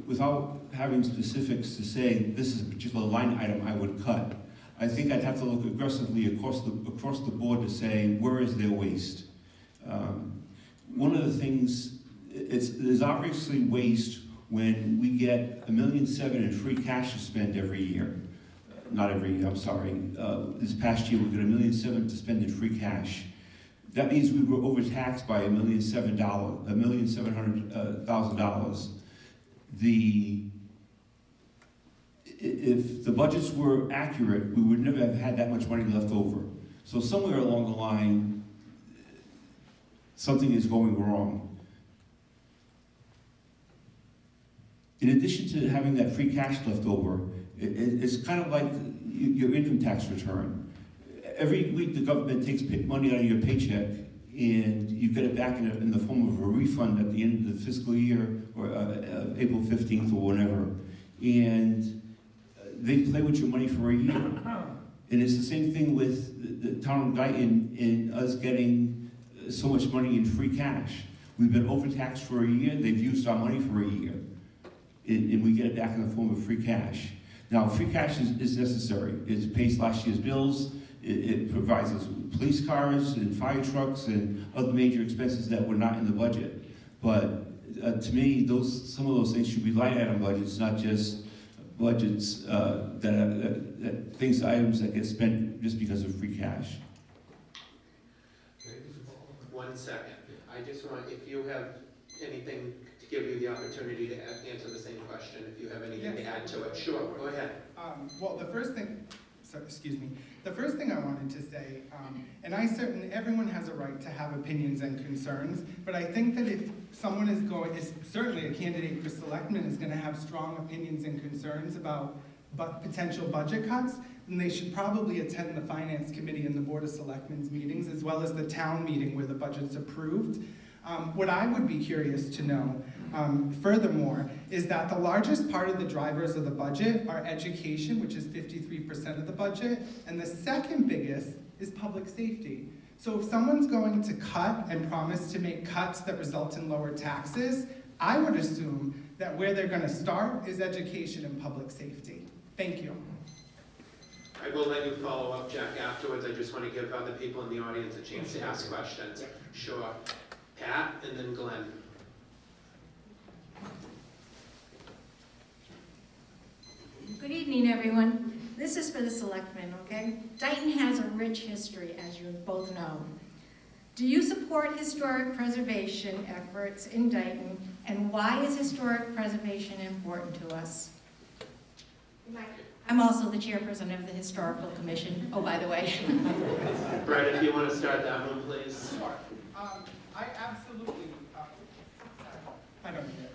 without having specifics to say this is a particular line item I would cut, I think I'd have to look aggressively across the board to say where is their waste. One of the things, there's obviously waste when we get $1.7 million in free cash to spend every year. Not every year, I'm sorry. This past year we got $1.7 million to spend in free cash. That means we were overtaxed by $1,700,000. If the budgets were accurate, we would never have had that much money left over. So somewhere along the line, something is going wrong. In addition to having that free cash left over, it's kind of like your income tax return. Every week the government takes money out of your paycheck and you get it back in the form of a refund at the end of the fiscal year, or April 15th or whenever. And they play with your money for a year. And it's the same thing with the town of Dighton and us getting so much money in free cash. We've been overtaxed for a year, they've used our money for a year. And we get it back in the form of free cash. Now, free cash is necessary. It pays last year's bills. It provides us with police cars and fire trucks and other major expenses that were not in the budget. But to me, some of those things should be line item budgets, not just budgets items that get spent just because of free cash. 1 second. I just want, if you have anything to give you the opportunity to answer the same question, if you have anything to add to it. Sure, go ahead. Well, the first thing I wanted to say, and everyone has a right to have opinions and concerns, but I think that if someone is certainly a candidate for selectman is going to have strong opinions and concerns about potential budget cuts, then they should probably attend the Finance Committee and the Board of Selectmen's meetings, as well as the town meeting where the budget's approved. What I would be curious to know, furthermore, is that the largest part of the drivers of the budget are education, which is 53% of the budget, and the second biggest is public safety. So if someone's going to cut and promise to make cuts that result in lower taxes, I would assume that where they're going to start is education and public safety. Thank you. I will let you follow up, Jack, afterwards. I just want to give other people in the audience a chance to ask questions. Sure. Pat, and then Glenn. Good evening, everyone. This is for the selectmen, okay? Dighton has a rich history, as you both know. Do you support historic preservation efforts in Dighton, and why is historic preservation important to us? I'm also the chairperson of the Historical Commission, oh, by the way. Brett, if you want to start that one, please. Sure. I absolutely, I don't need it.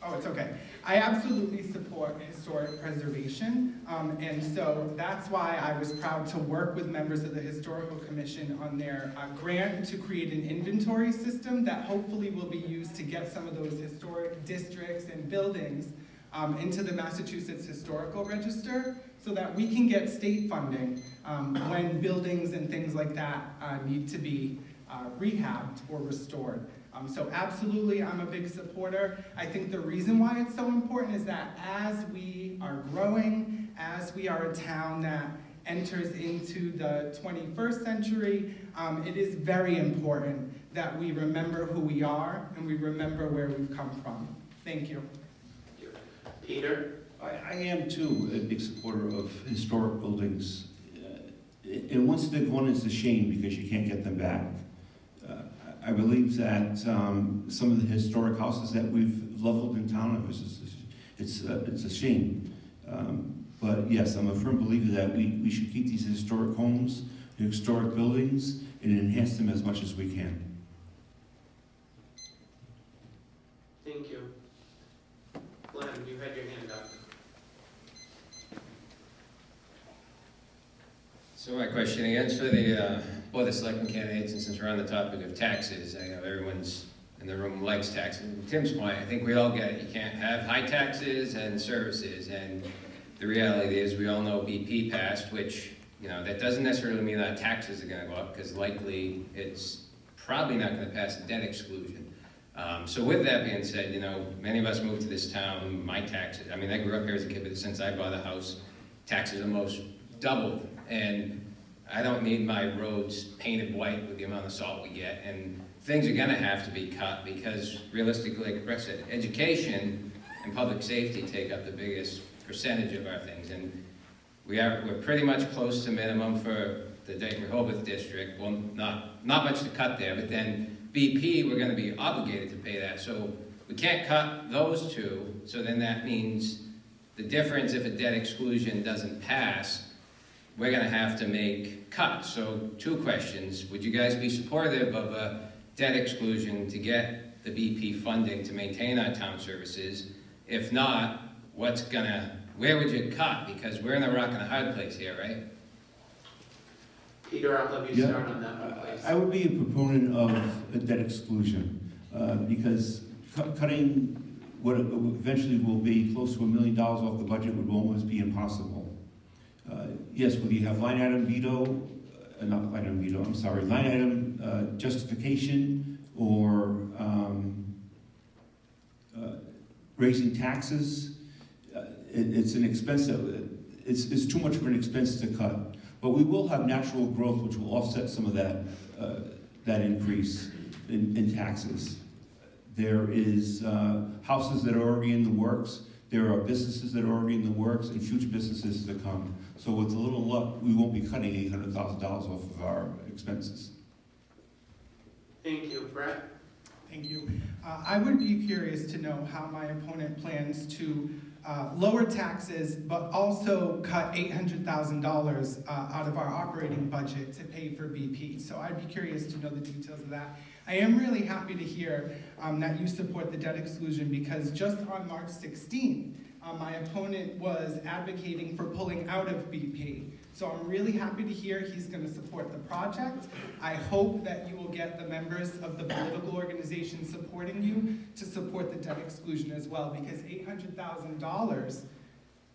Oh, it's okay. I absolutely support historic preservation, and so that's why I was proud to work with members of the Historical Commission on their grant to create an inventory system that hopefully will be used to get some of those historic districts and buildings into the Massachusetts Historical Register so that we can get state funding when buildings and things like that need to be rehabbed or restored. So absolutely, I'm a big supporter. I think the reason why it's so important is that as we are growing, as we are a town that enters into the 21st century, it is very important that we remember who we are and we remember where we've come from. Thank you. Peter? I am too a big supporter of historic buildings. And once they're gone, it's a shame because you can't get them back. I believe that some of the historic houses that we've leveled in town, it's a shame. But yes, I'm a firm believer that we should keep these historic homes, historic buildings, and enhance them as much as we can. Thank you. Glenn, you had your hand up. So my question again is for the Board of Selectmen candidates, and since we're on the topic of taxes, I know everyone's in the room likes taxes. And Tim's point, I think we all get it. You can't have high taxes and services, and the reality is we all know BP passed, which, you know, that doesn't necessarily mean that taxes are going to go up, because likely it's probably not going to pass the debt exclusion. So with that being said, you know, many of us moved to this town, my taxes, I mean, I grew up here as a kid, but since I bought a house, taxes almost doubled. And I don't need my roads painted white with the amount of salt we get. And things are gonna have to be cut because realistically, like Brett said, education and public safety take up the biggest percentage of our things. And we're pretty much close to minimum for the Dighton-Rehoboth district. Well, not much to cut there, but then BP, we're gonna be obligated to pay that. So we can't cut those two. So then that means the difference if a debt exclusion doesn't pass, we're going to have to make cuts. So two questions. Would you guys be supportive of a debt exclusion to get the BP funding to maintain our town services? If not, where would you cut? Because we're in a rock and a hard place here, right? Peter, I'll let you start on that one, please. I would be a proponent of a debt exclusion because cutting what eventually will be close to $1 million off the budget would almost be impossible. Yes, whether you have line item justification or raising taxes, it's an expense it's too much of an expense to cut. But we will have natural growth which will offset some of that increase in taxes. There is houses that are already in the works. There are businesses that are already in the works and future businesses to come. So with a little luck, we won't be cutting $800,000 off of our expenses. Thank you. Brett? Thank you. I would be curious to know how my opponent plans to lower taxes, but also cut $800,000 out of our operating budget to pay for BP. So I'd be curious to know the details of that. I am really happy to hear that you support the debt exclusion because just on March 16th, my opponent was advocating for pulling out of BP. So I'm really happy to hear he's going to support the project. I hope that you will get the members of the political organization supporting you to support the debt exclusion as well, because $800,000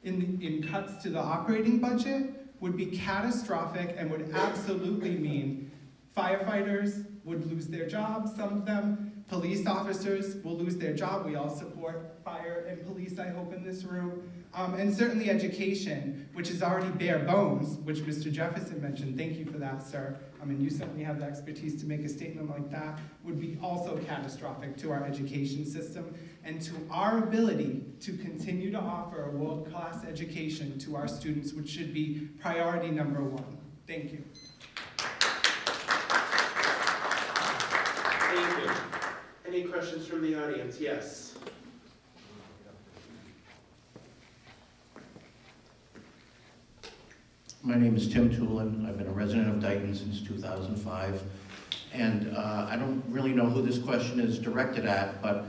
in cuts to the operating budget would be catastrophic and would absolutely mean firefighters would lose their jobs, some of them. Police officers will lose their job. We all support fire and police, I hope, in this room. And certainly education, which is already bare bones, which Mr. Jefferson mentioned. Thank you for that, sir. And you certainly have the expertise to make a statement like that, would be also catastrophic to our education system and to our ability to continue to offer a world-class education to our students, which should be priority number one. Thank you. Any questions from the audience? Yes. My name is Tim Tulin. I've been a resident of Dighton since 2005. And I don't really know who this question is directed at, but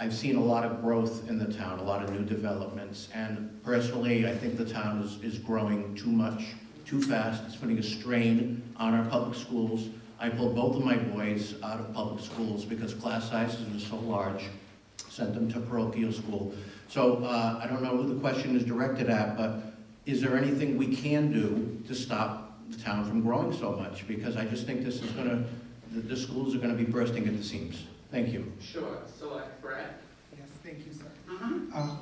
I've seen a lot of growth in the town, a lot of new developments. And personally, I think the town is growing too much, too fast. It's putting a strain on our public schools. I pulled both of my boys out of public schools because class sizes are so large, sent them to parochial school. So I don't know who the question is directed at, but is there anything we can do to stop the town from growing so much? Because I just think this is the schools are gonna be bursting at the seams. Thank you. Sure. Select Brett. Yes, thank you, sir.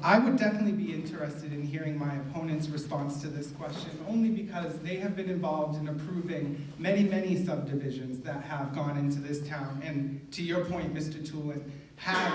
I would definitely be interested in hearing my opponent's response to this question, only because they have been involved in approving many, many subdivisions that have gone into this town, and to your point, Mr. Tulin, have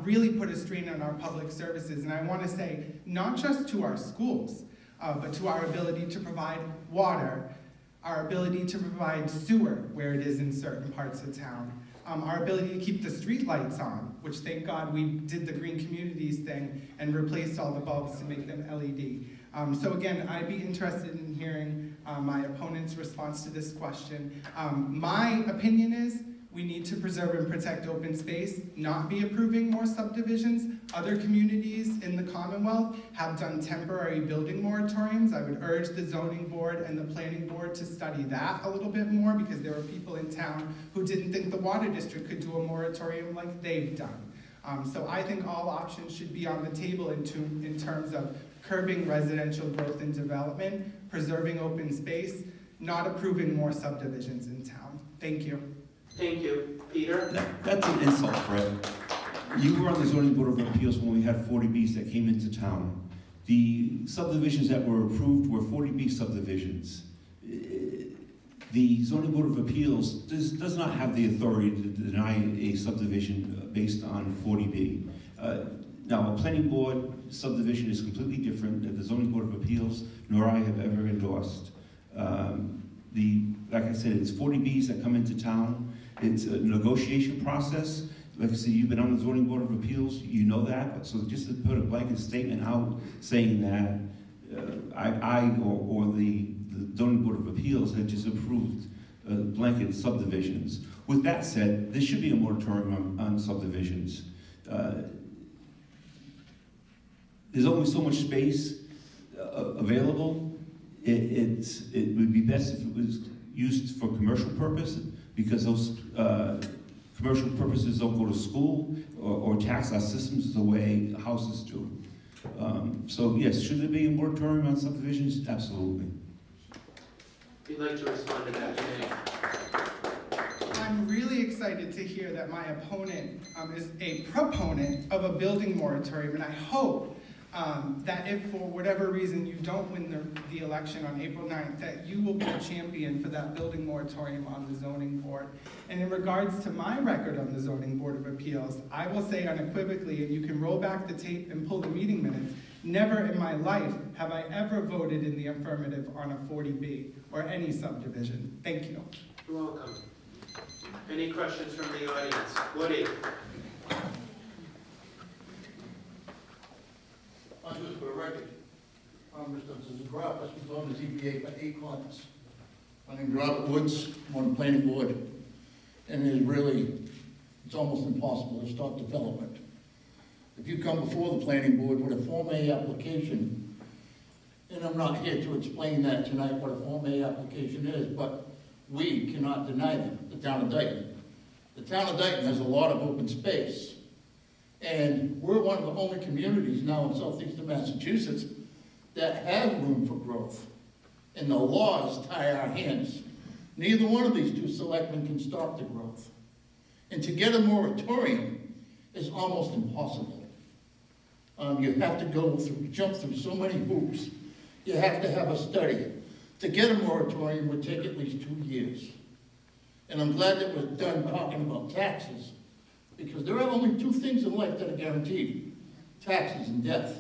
really put a strain on our public services. And I want to say, not just to our schools, but to our ability to provide water, our ability to provide sewer where it is in certain parts of town, our ability to keep the street lights on, which thank God we did the Green Communities thing and replaced all the bulbs to make them LED. So again, I'd be interested in hearing my opponent's response to this question. My opinion is we need to preserve and protect open space, not be approving more subdivisions. Other communities in the Commonwealth have done temporary building moratoriums. I would urge the zoning board and the planning board to study that a little bit more, because there were people in town who didn't think the water district could do a moratorium like they've done. So I think all options should be on the table in terms of curbing residential growth and development, preserving open space, not approving more subdivisions in town. Thank you. Thank you. Peter? That's an insult, Fred. You were on the zoning board of appeals when we had 40Bs that came into town. The subdivisions that were approved were 40B subdivisions. The zoning board of appeals does not have the authority to deny a subdivision based on 40B. Now, a planning board subdivision is completely different than the zoning board of appeals, nor I have ever endorsed. Like I said, it's 40Bs that come into town. It's a negotiation process. Like I said, you've been on the zoning board of appeals, you know that. But so just to put a blanket statement out saying that I or the zoning board of appeals had just approved blanket subdivisions. With that said, there should be a moratorium on subdivisions. There's only so much space available. It would be best if it was used for commercial purpose, because those commercial purposes don't go to school or tax our systems the way houses do. So yes, should there be a moratorium on subdivisions? Absolutely. If you'd like to respond to that, you may. I'm really excited to hear that my opponent is a proponent of a building moratorium, and I hope that if for whatever reason you don't win the election on April 9th, that you will be a champion for that building moratorium on the zoning board. And in regards to my record on the zoning board of appeals, I will say unequivocally, and you can roll back the tape and pull the meeting minutes, never in my life have I ever voted in the affirmative on a 40B or any subdivision. Thank you. You're welcome. Any questions from the audience? Woody? Just for the record, Mr. Graf, I've been on the ZBA for 8 months. My name's Robert Woods, I'm on the planning board, and it's almost impossible to stop development. If you come before the planning board with a Form A application, and I'm not here to explain that tonight, what a Form A application is, but we cannot deny them, the town of Dighton. The town of Dighton has a lot of open space. And we're one of the only communities now in southeastern Massachusetts that have room for growth. And the laws tie our hands. Neither one of these 2 selectmen can stop the growth. And to get a moratorium is almost impossible. You have to jump through so many hoops. You have to have a study. To get a moratorium would take at least 2 years. And I'm glad that we're done talking about taxes, because there are only 2 things in life that are guaranteed: taxes and death.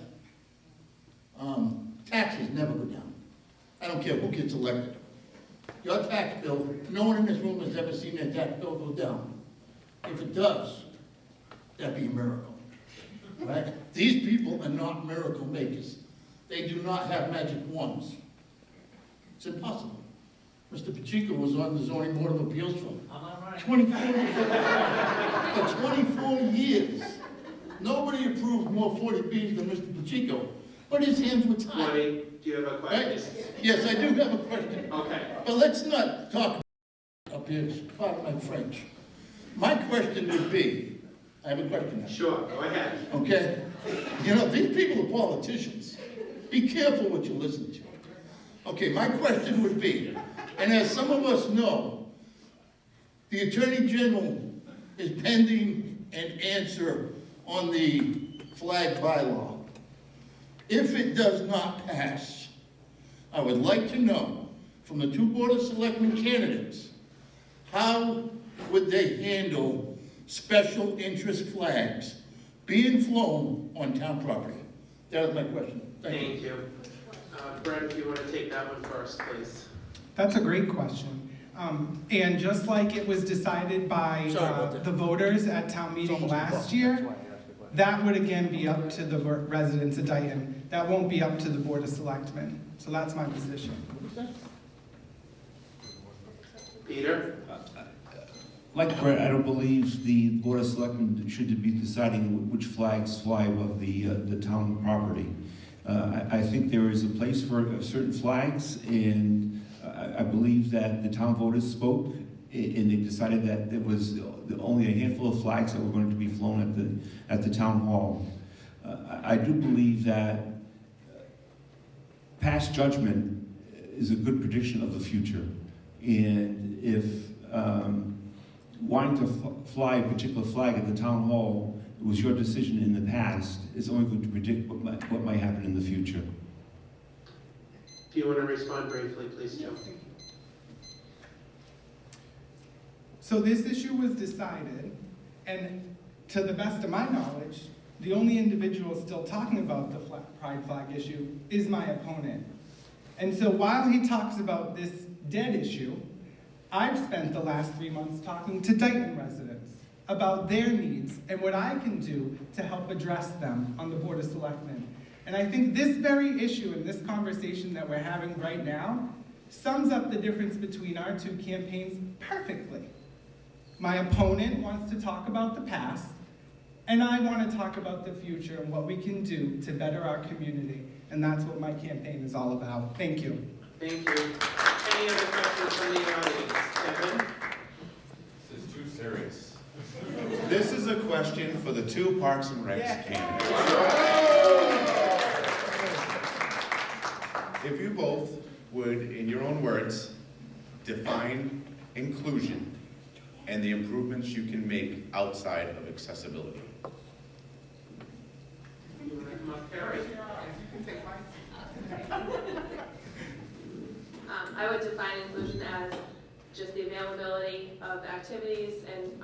Taxes never go down. I don't care who gets elected. Your tax bill, no one in this room has ever seen their tax bill go down. If it does, that'd be a miracle, right? These people are not miracle makers. They do not have magic wands. It's impossible. Mr. Pacheco was on the zoning board of appeals for 24 years. For 24 years. Nobody approved more 40Bs than Mr. Pacheco, but his hands were tied. Woody, do you have a question? Right? Yes, I do have a question. Okay. But let's not talk up here, pardon my French. My question would be, I have a question now. Sure, go ahead. Okay? You know, these people are politicians. Be careful what you listen to. Okay, my question would be, and as some of us know, the Attorney General is pending an answer on the flag bylaw. If it does not pass, I would like to know from the two Board of Selectmen candidates, how would they handle special interest flags being flown on town property? That was my question. Thank you. Brett, if you want to take that one first, please. That's a great question. And just like it was decided by the voters at town meeting last year, that would again be up to the residents of Dighton. That won't be up to the Board of Selectmen. So that's my position. Peter? Like Brett, I don't believe the Board of Selectmen should be deciding which flags fly above the town property. I think there is a place for certain flags, and I believe that the town voters spoke, and they decided that there was only a handful of flags that were going to be flown at the town hall. I do believe that past judgment is a good prediction of the future, and if wanting to fly a particular flag at the town hall was your decision in the past, it's only going to predict what might happen in the future. Do you want to respond briefly, please, Joe? So this issue was decided, and to the best of my knowledge, the only individual still talking about the pride flag issue is my opponent. And so while he talks about this dead issue, I've spent the last 3 months talking to Dighton residents about their needs and what I can do to help address them on the Board of Selectmen. And I think this very issue and this conversation that we're having right now sums up the difference between our two campaigns perfectly. My opponent wants to talk about the past, and I want to talk about the future and what we can do to better our community. And that's what my campaign is all about. Thank you. Thank you. Any other questions from the audience? Kevin? This is too serious. This is a question for the two Parks and Recs candidates. If you both would, in your own words, define inclusion and the improvements you can make outside of accessibility. You want to come up, Carrie? I would define inclusion as just the availability of activities and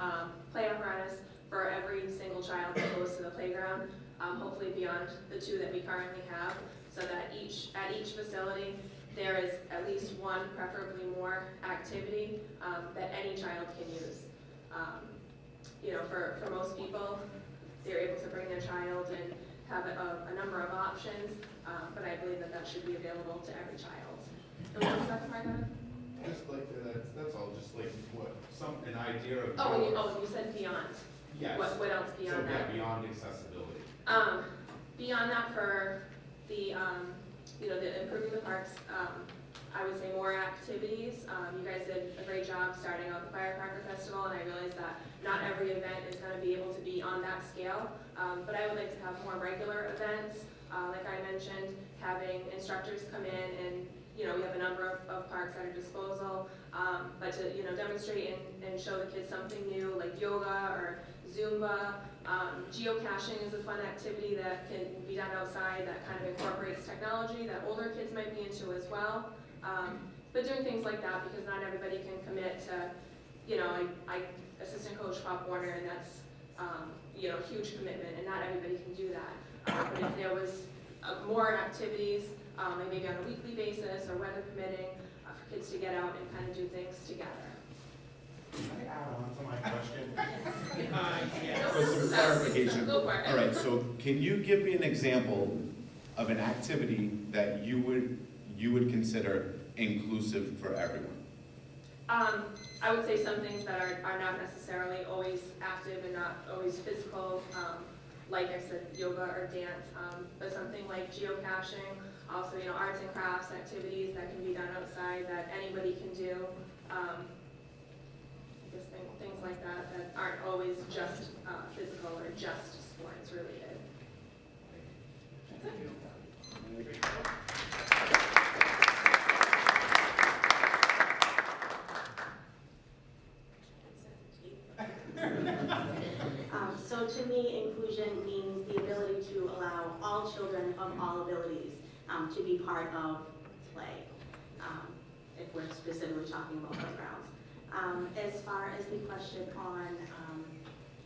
play apparatus for every single child that goes to the playground, hopefully beyond the two that we currently have, so that at each facility there is at least one, preferably more, activity that any child can use. You know, for most people, they're able to bring their child and have a number of options, but I believe that should be available to every child. And what was the second part of it? Just like that's all. Just like an idea of. You said beyond. Yes. What else beyond that? Yeah, beyond accessibility. Beyond that, for the the improving the parks, I would say more activities. You guys did a great job starting out the Firecracker Festival, and I realize that not every event is going to be able to be on that scale, but I would like to have more regular events. Like I mentioned, having instructors come in and, we have a number of parks at our disposal, but to, demonstrate and show the kids something new, like yoga or Zumba. Geocaching is a fun activity that can be done outside that kind of incorporates technology that older kids might be into as well. But doing things like that, because not everybody can commit to, I assistant coach Pop Warner, and that's, a huge commitment, and not everybody can do that. But if there was more activities, maybe on a weekly basis or weather permitting, for kids to get out and kind of do things together. Can I add on to my question? Yes. clarification. Go for it. All right, so can you give me an example of an activity that you would consider inclusive for everyone? I would say some things that are not necessarily always active and not always physical, like I said, yoga or dance, but something like geocaching, also, arts and crafts activities that can be done outside that anybody can do. Just things like that aren't always just physical or just sports related. That's it. So to me, inclusion means the ability to allow all children of all abilities to be part of play, if we're specifically talking about playgrounds. As far as the question on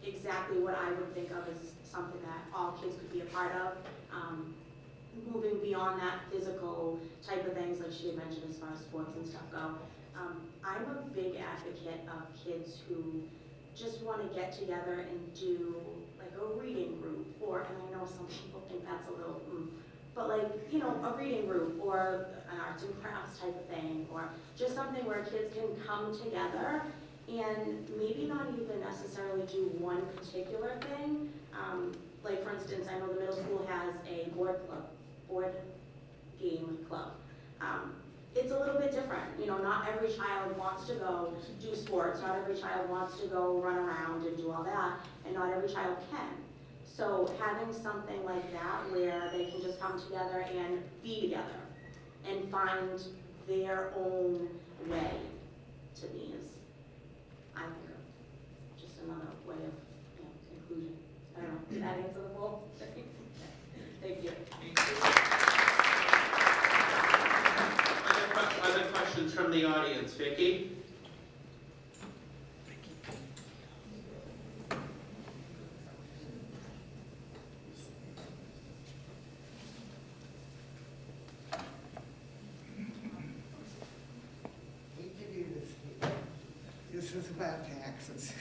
exactly what I would think of as something that all kids could be a part of, moving beyond that physical type of things like she had mentioned as far as sports and stuff go, I'm a big advocate of kids who just want to get together and do like a reading group, or, and I know some people think that's a little, but like, a reading group or an arts and crafts type of thing, or just something where kids can come together and maybe not even necessarily do one particular thing. Like for instance, I know the middle school has a board game club. It's a little bit different. Not every child wants to go do sports, not every child wants to go run around and do all that, and not every child can. So having something like that where they can just come together and be together and find their own way, to me is, I think, just another way of inclusion. I don't know, did that answer the whole thing? Thank you. Other questions from the audience? Vicki? This is about taxes.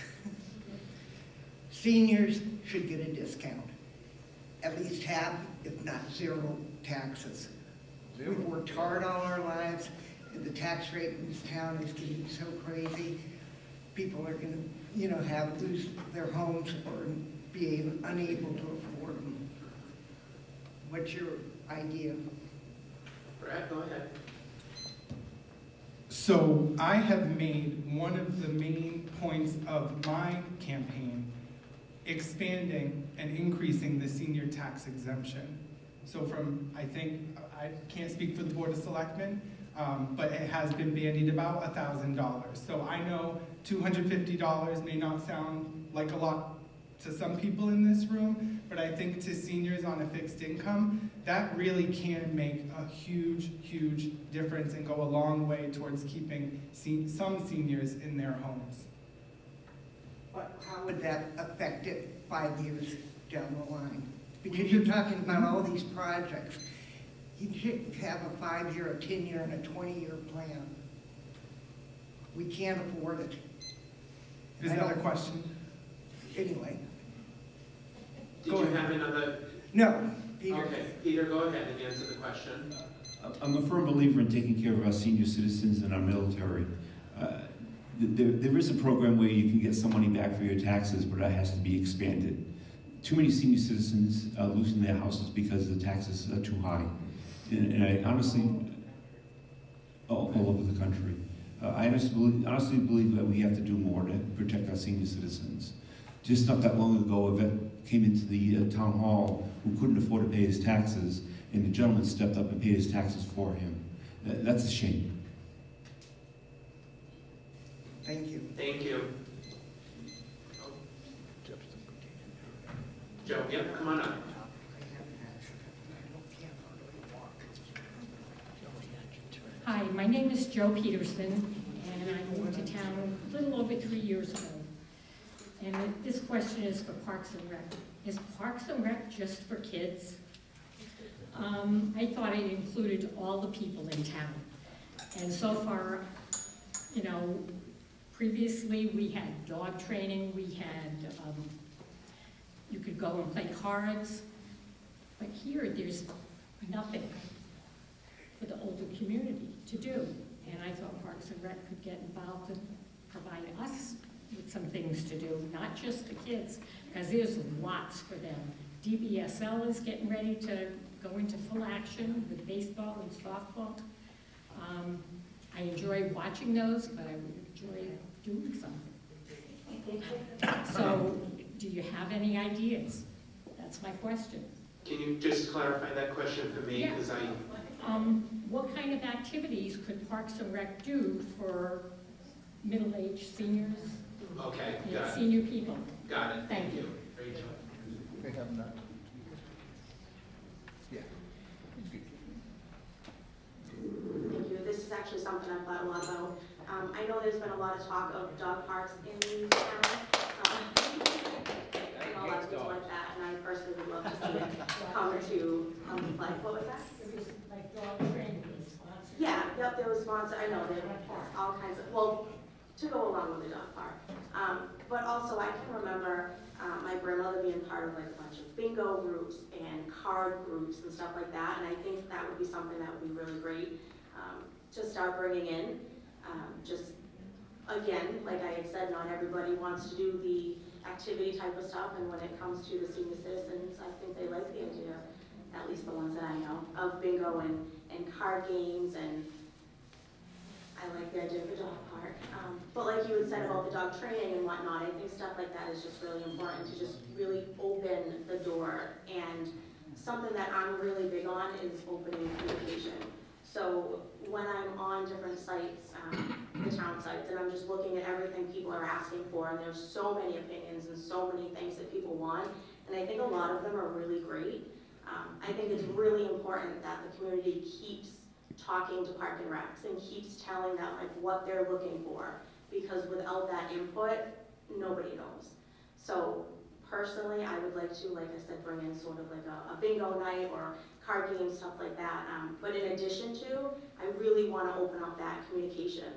Seniors should get a discount. At least half, if not zero, taxes. We've worked hard all our lives, and the tax rate in this town is getting so crazy. People are going to, lose their homes or be unable to afford them. What's your idea? Brad, go ahead. So I have made one of the main points of my campaign expanding and increasing the senior tax exemption. So I can't speak for the Board of Selectmen, but it has been bandied about $1,000. So I know $250 may not sound like a lot to some people in this room, but I think to seniors on a fixed income, that really can make a huge, huge difference and go a long way towards keeping some seniors in their homes. But how would that affect it 5 years down the line? Because you're talking about all these projects. You should have a 5-year, a 10-year, and a 20-year plan. We can't afford it. Is that a question? Anyway. Did you have another? No, Peter. Okay, Peter, go ahead and answer the question. I'm a firm believer in taking care of our senior citizens and our military. There is a program where you can get some money back for your taxes, but that has to be expanded. Too many senior citizens are losing their houses because the taxes are too high. And I honestly, all over the country, I honestly believe that we have to do more to protect our senior citizens. Just not that long ago, a vet came into the town hall who couldn't afford to pay his taxes, and the gentleman stepped up and paid his taxes for him. That's a shame. Thank you. Thank you. Joe, yep, come on up. Hi, my name is Joe Peterson, and I moved to town a little over 3 years ago. And this question is for Parks and Rec. Is Parks and Rec just for kids? I thought it included all the people in town. And so far, previously we had dog training, we had you could go and play cards. But here, there's nothing for the older community to do. And I thought Parks and Rec could get involved and provide us with some things to do, not just the kids, because there's lots for them. DBSL is getting ready to go into full action with baseball and softball. I enjoy watching those, but I would enjoy doing something. So, do you have any ideas? That's my question. Can you just clarify that question for me? Yeah. Because What kind of activities could Parks and Rec do for middle-aged seniors Okay, and got it. senior people? Got it. Thank you. Rachel. They have not. Yeah. Thank you. This is actually something I've thought a lot about. I know there's been a lot of talk of dog parks in the town. A lot of people like that, and I personally would love to see it come to, like, what was that? It was like dog training sponsored. Yeah, yep, there was sponsor, I know, there were all kinds of, well, to go along with the dog park. But also, I can remember my grandmother being part of like a bunch of bingo groups and card groups and stuff like that, and I think that would be something that would be really great to start bringing in. Just, again, like I had said, not everybody wants to do the activity type of stuff, and when it comes to the senior citizens, I think they like the idea, at least the ones that I know, of bingo and card games, and I like the idea of the dog park. But like you had said about the dog training and whatnot, I think stuff like that is just really important to just really open the door. And something that I'm really big on is opening communication. So when I'm on different sites, the town sites, and I'm just looking at everything people are asking for, and there's so many opinions and so many things that people want, and I think a lot of them are really great. I think it's really important that the community keeps talking to Park and Recs and keeps telling them like what they're looking for, because without that input, nobody knows. So personally, I would like to, like I said, bring in sort of like a bingo night or card games, stuff like that. But in addition to, I really want to open up that communication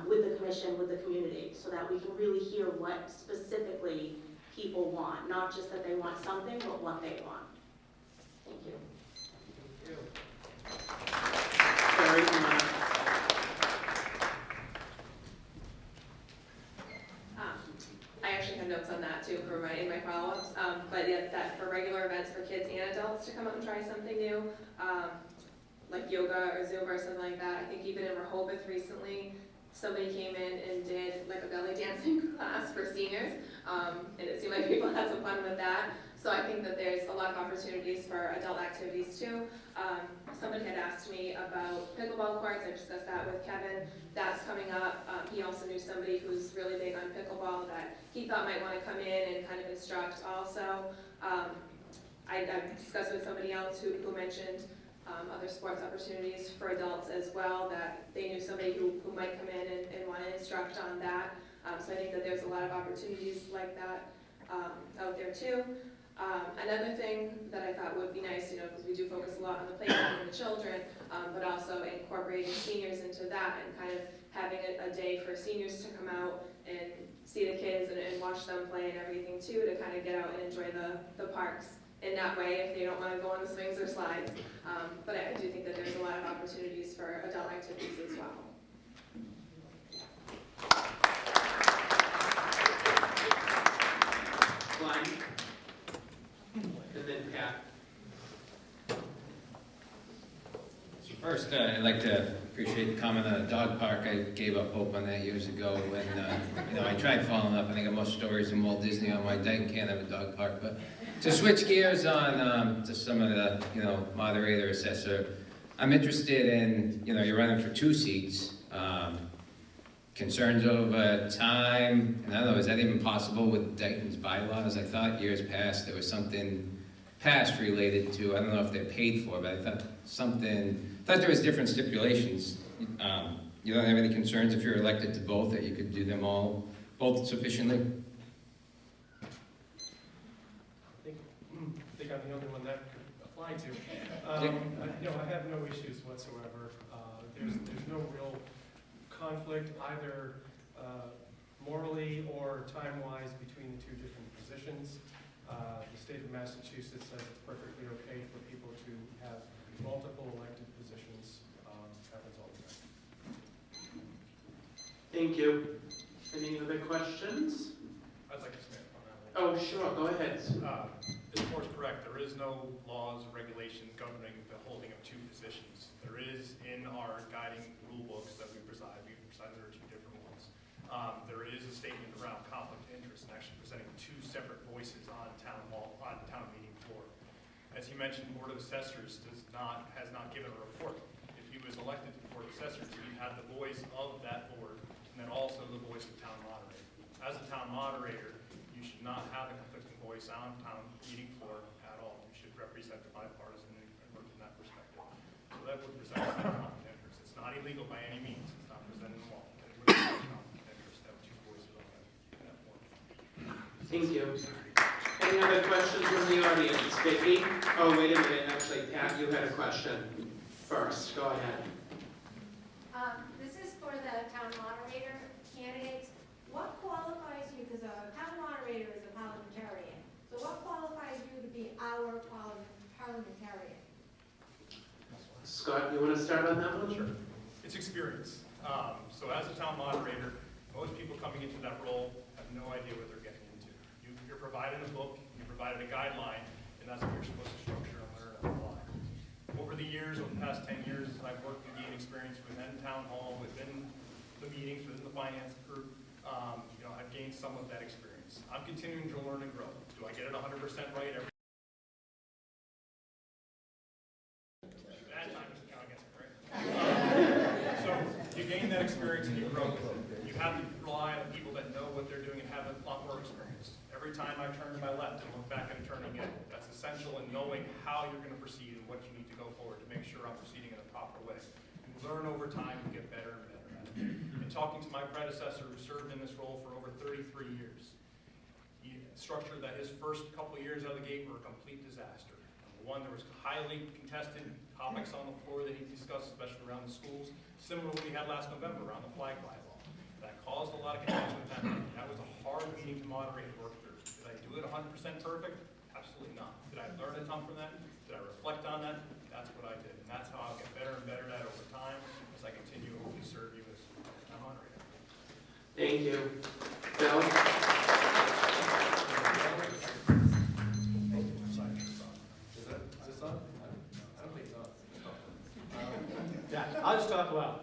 with the commission, with the community, so that we can really hear what specifically people want, not just that they want something, but what they want. Thank you. Carrie, come on. I actually have notes on that too for in my follow-ups. But yeah, that for regular events for kids and adults to come out and try something new, like yoga or Zumba or something like that. I think even in Rehoboth recently, somebody came in and did like a belly dancing class for seniors, and it seemed like people had some fun with that. So I think that there's a lot of opportunities for adult activities too. Somebody had asked me about pickleball courts. I discussed that with Kevin. That's coming up. He also knew somebody who's really big on pickleball that he thought might want to come in and kind of instruct also. I discussed with somebody else who mentioned other sports opportunities for adults as well, that they knew somebody who might come in and want to instruct on that. So I think that there's a lot of opportunities like that out there too. Another thing that I thought would be nice, because we do focus a lot on the playground and the children, but also incorporating seniors into that and kind of having a day for seniors to come out and see the kids and watch them play and everything too, to kind of get out and enjoy the parks in that way if they don't want to go on the swings or slides. But I do think that there's a lot of opportunities for adult activities as well. Glenn. And then Pat. So first, I'd like to appreciate the comment on the dog park. I gave up hope on that years ago when I tried following up. I think of most stories in Walt Disney on why Dighton can't have a dog park. But to switch gears on to some of the moderator, assessor, I'm interested in you're running for 2 seats. Concerns over time, and I don't know, is that even possible with Dighton's bylaws? I thought years past there was something passed related to, I don't know if they're paid for, but I thought there was different stipulations. You don't have any concerns if you're elected to both, that you could do them both sufficiently? I think I'm the only one that could apply to. I have no issues whatsoever. There's no real conflict either morally or time-wise between the 2 different positions. state of Massachusetts says it's perfectly okay for people to have multiple elected positions as a result of that. Thank you. Any other questions? I'd like to submit on that one. Oh, sure, go ahead. This board's correct. There is no laws or regulations governing the holding of two positions. There is in our guiding rule books that we preside there are two different ones. There is a statement around conflict of interest and actually presenting two separate voices on town hall, on town meeting floor. As he mentioned, Board of Assessors has not given a report. If he was elected to the Board of Assessors, he'd have the voice of that board and then also the voice of town moderator. As a town moderator, you should not have a conflicting voice on town meeting floor at all. You should represent the bipartisan and work from that perspective. So that would present a conflict of interest. It's not illegal by any means. It's not presented in law. But it would present a conflict of interest to have two voices on that floor. Thank you. Any other questions from the audience? Vicki? Oh, wait a minute, actually, Pat, you had a question first. Go ahead. This is for the town moderator candidates. What qualifies you, because a town moderator is a parliamentarian, so what qualifies you to be our parliamentarian? Scott, you want to start on that one? Sure. It's experience. So as a town moderator, most people coming into that role have no idea what they're getting into. You're provided a book, you're provided a guideline, and that's what you're supposed to structure and learn and apply. Over the years, over the past 10 years, I've worked and gained experience within town hall, within the meetings, within the finance group. I've gained some of that experience. I'm continuing to learn and grow. Do I get it 100% right every bad times count against me, right? So you gain that experience and you grow. You have to rely on people that know what they're doing and have a lot more experience. Every time I turn to my left and look back at a turn again, that's essential in knowing how you're going to proceed and what you need to go forward to make sure I'm proceeding in a proper way. You learn over time and get better and better at it. And talking to my predecessor who served in this role for over 33 years, he structured that his first couple of years out of the gate were a complete disaster. Number one, there was highly contested topics on the floor that he discussed, especially around the schools, similar to what we had last November around the flag bylaw. That caused a lot of contention with that meeting. That was a hard meeting to moderate and work through. Did I do it 100% perfect? Absolutely not. Did I learn a ton from that? Did I reflect on that? That's what I did. And that's how I'll get better and better at it over time as I continue to serve you as town moderator. Thank you. Bill? Yeah, I'll just talk loud.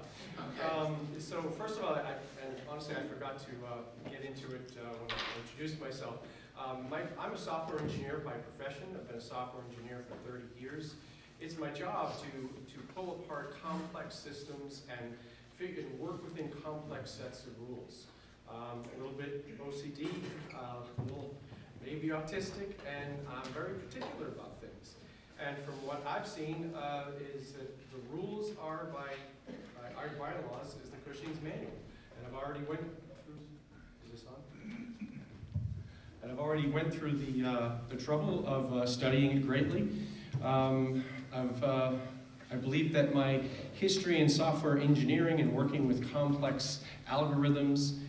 So first of all, and honestly I forgot to get into it when I introduced myself. I'm a software engineer by profession. I've been a software engineer for 30 years. It's my job to pull apart complex systems and work within complex sets of rules. A little bit OCD, a little maybe autistic, and I'm very particular about things. And from what I've seen is that the rules are by our bylaws is the Cushing's manual. And I've already went through, is this on? And I've already went through the trouble of studying it greatly. I believe that my history in software engineering and working with complex algorithms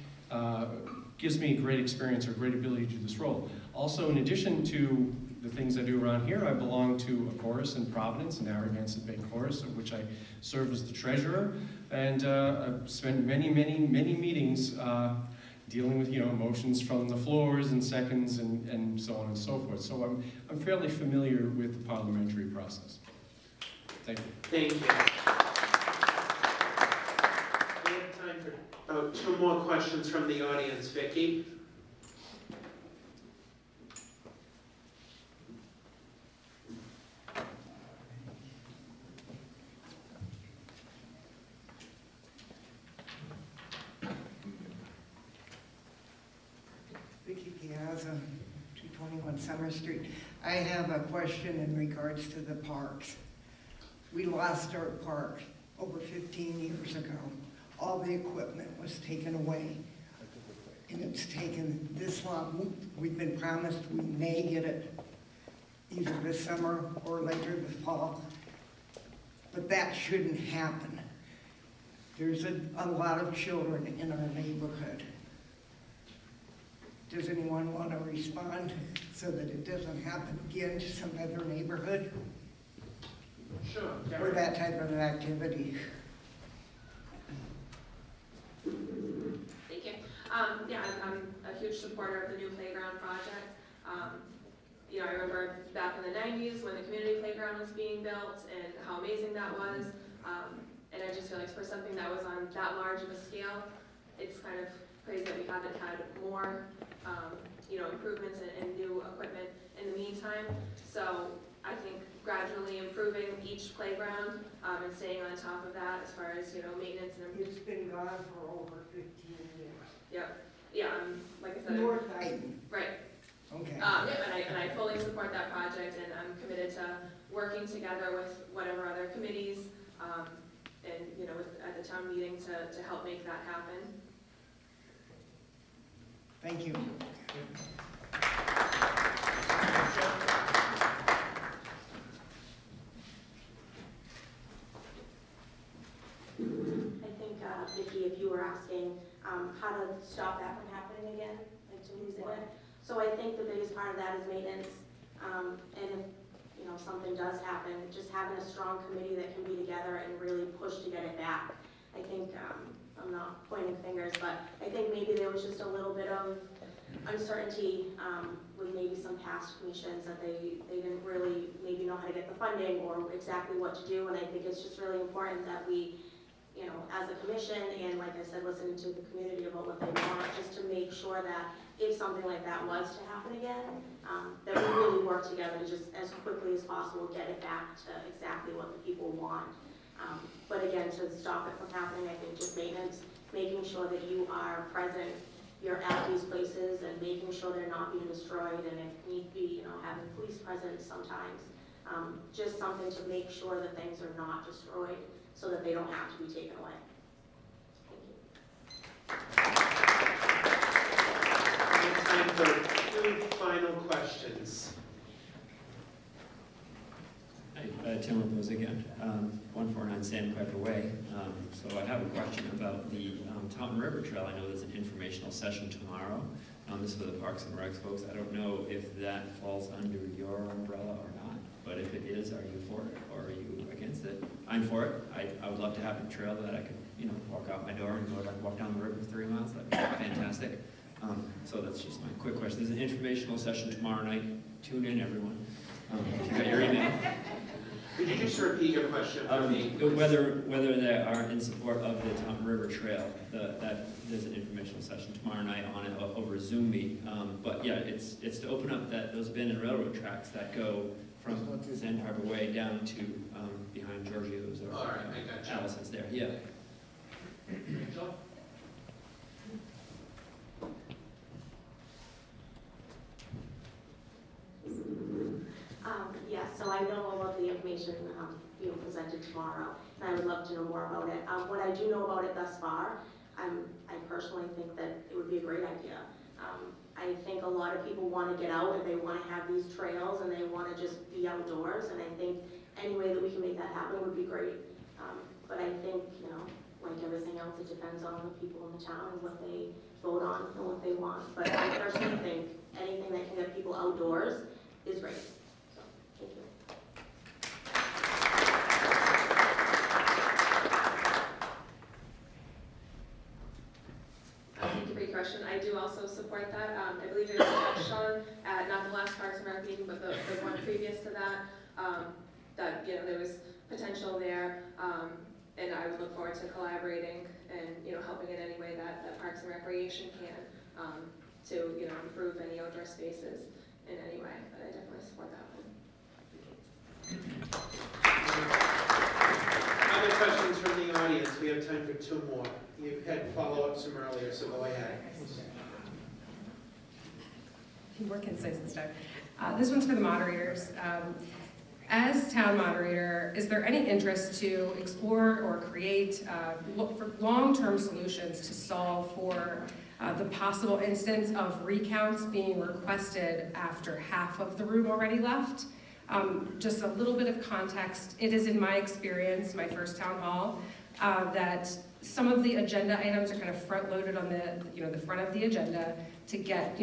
gives me a great experience or great ability to do this role. Also, in addition to the things I do around here, I belong to a chorus in Providence, Narragansett Bay Chorus, of which I serve as the treasurer, and I've spent many meetings dealing with motions from the floors and seconds and so on and so forth. So I'm fairly familiar with the parliamentary process. Thank you. Thank you. We have time for about 2 more questions from the audience. Vicki? Vicki Piazza, 221 Summer Street. I have a question in regards to the parks. We lost our park over 15 years ago. All the equipment was taken away. And it's taken this long. We've been promised we may get it either this summer or later this fall. But that shouldn't happen. There's a lot of children in our neighborhood. Does anyone want to respond so that it doesn't happen again to some other neighborhood? Sure. Or that type of activity? Thank you. Yeah, I'm a huge supporter of the new playground project. You know, I remember back in the 90s when the community playground was being built and how amazing that was. And I just feel like for something that was on that large of a scale, it's kind of crazy that we haven't had more, you know, improvements and new equipment in the meantime. So I think gradually improving each playground and staying on top of that as far as, you know, maintenance and It's been gone for over 15 years. Yep. Yeah, like I said. North Dighton. Right. Okay. Yeah, and I fully support that project, and I'm committed to working together with whatever other committees, and, you know, at the town meeting to help make that happen. Thank you. I think, Vicki, if you were asking how to stop that from happening again, like to losing it. So I think the biggest part of that is maintenance. And if, you know, something does happen, just having a strong committee that can be together and really push to get it back. I think, I'm not pointing fingers, but I think maybe there was just a little bit of uncertainty with maybe some past commissions that they didn't really maybe know how to get the funding or exactly what to do. And I think it's just really important that we, you know, as a commission and like I said, listening to the community about what they want, just to make sure that if something like that was to happen again, that we really work together to just as quickly as possible get it back to exactly what the people want. But again, to stop it from happening, I think just maintenance, making sure that you are present, you're at these places and making sure they're not being destroyed, and if need be, you know, having police present sometimes. Just something to make sure that things are not destroyed so that they don't have to be taken away. Thank you. We have time for 2 final questions. Hi, Tim Rose again, 149 Sandpiper Way. So I have a question about the Taunton River Trail. I know there's an informational session tomorrow. This is for the Parks and Recs folks. I don't know if that falls under your umbrella or not, but if it is, are you for it or are you against it? I'm for it. I would love to have a trail that I could, you know, walk out my door and walk down the river for 3 miles. That'd be fantastic. So that's just my quick question. There's an informational session tomorrow night. Tune in, everyone. If you got your email. Could you just repeat your question for me? Whether they are in support of the Taunton River Trail, that there's an informational session tomorrow night on it over a Zoom meet. But yeah, it's to open up those abandoned railroad tracks that go from Sandpiper Way down to behind Giorgio's or All right, I got you. Allison's there. Yeah. Yeah, so I know about the information being presented tomorrow, and I would love to know more about it. What I do know about it thus far, I personally think that it would be a great idea. I think a lot of people want to get out and they want to have these trails and they want to just be outdoors, and I think any way that we can make that happen would be great. But I think, you know, like everything else, it depends on the people in the town and what they vote on and what they want. But I personally think anything that can get people outdoors is great. So, thank you. Thank you for your question. I do also support that. I believe it was touched on at not the last Parks and Rec meeting, but the one previous to that, that, you know, there was potential there, and I would look forward to collaborating and, you know, helping in any way that Parks and Recreation can to, you know, improve any outdoor spaces in any way. But I definitely support that one. Other questions from the audience? We have time for 2 more. You had follow-ups from earlier, so go ahead. More concise this time. This one's for the moderators. As town moderator, is there any interest to explore or create look for long-term solutions to solve for the possible instance of recounts being requested after half of the room already left? Just a little bit of context. It is in my experience, my first town hall, that some of the agenda items are kind of front-loaded on the front of the agenda. to get,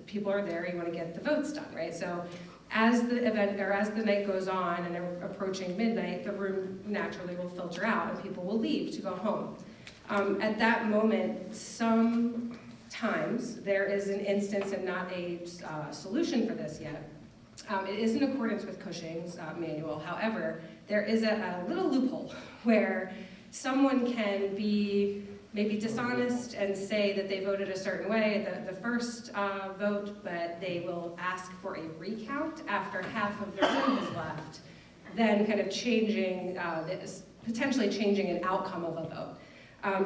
people are there, you want to get the votes done, right? So as the event, or as the night goes on and they're approaching midnight, the room naturally will filter out and people will leave to go home. At that moment, sometimes there is an instance and not a solution for this yet. It is in accordance with Cushing's manual. However, there is a little loophole where someone can be maybe dishonest and say that they voted a certain way at the first vote, but they will ask for a recount after half of the room is left, then kind of potentially changing an outcome of a vote.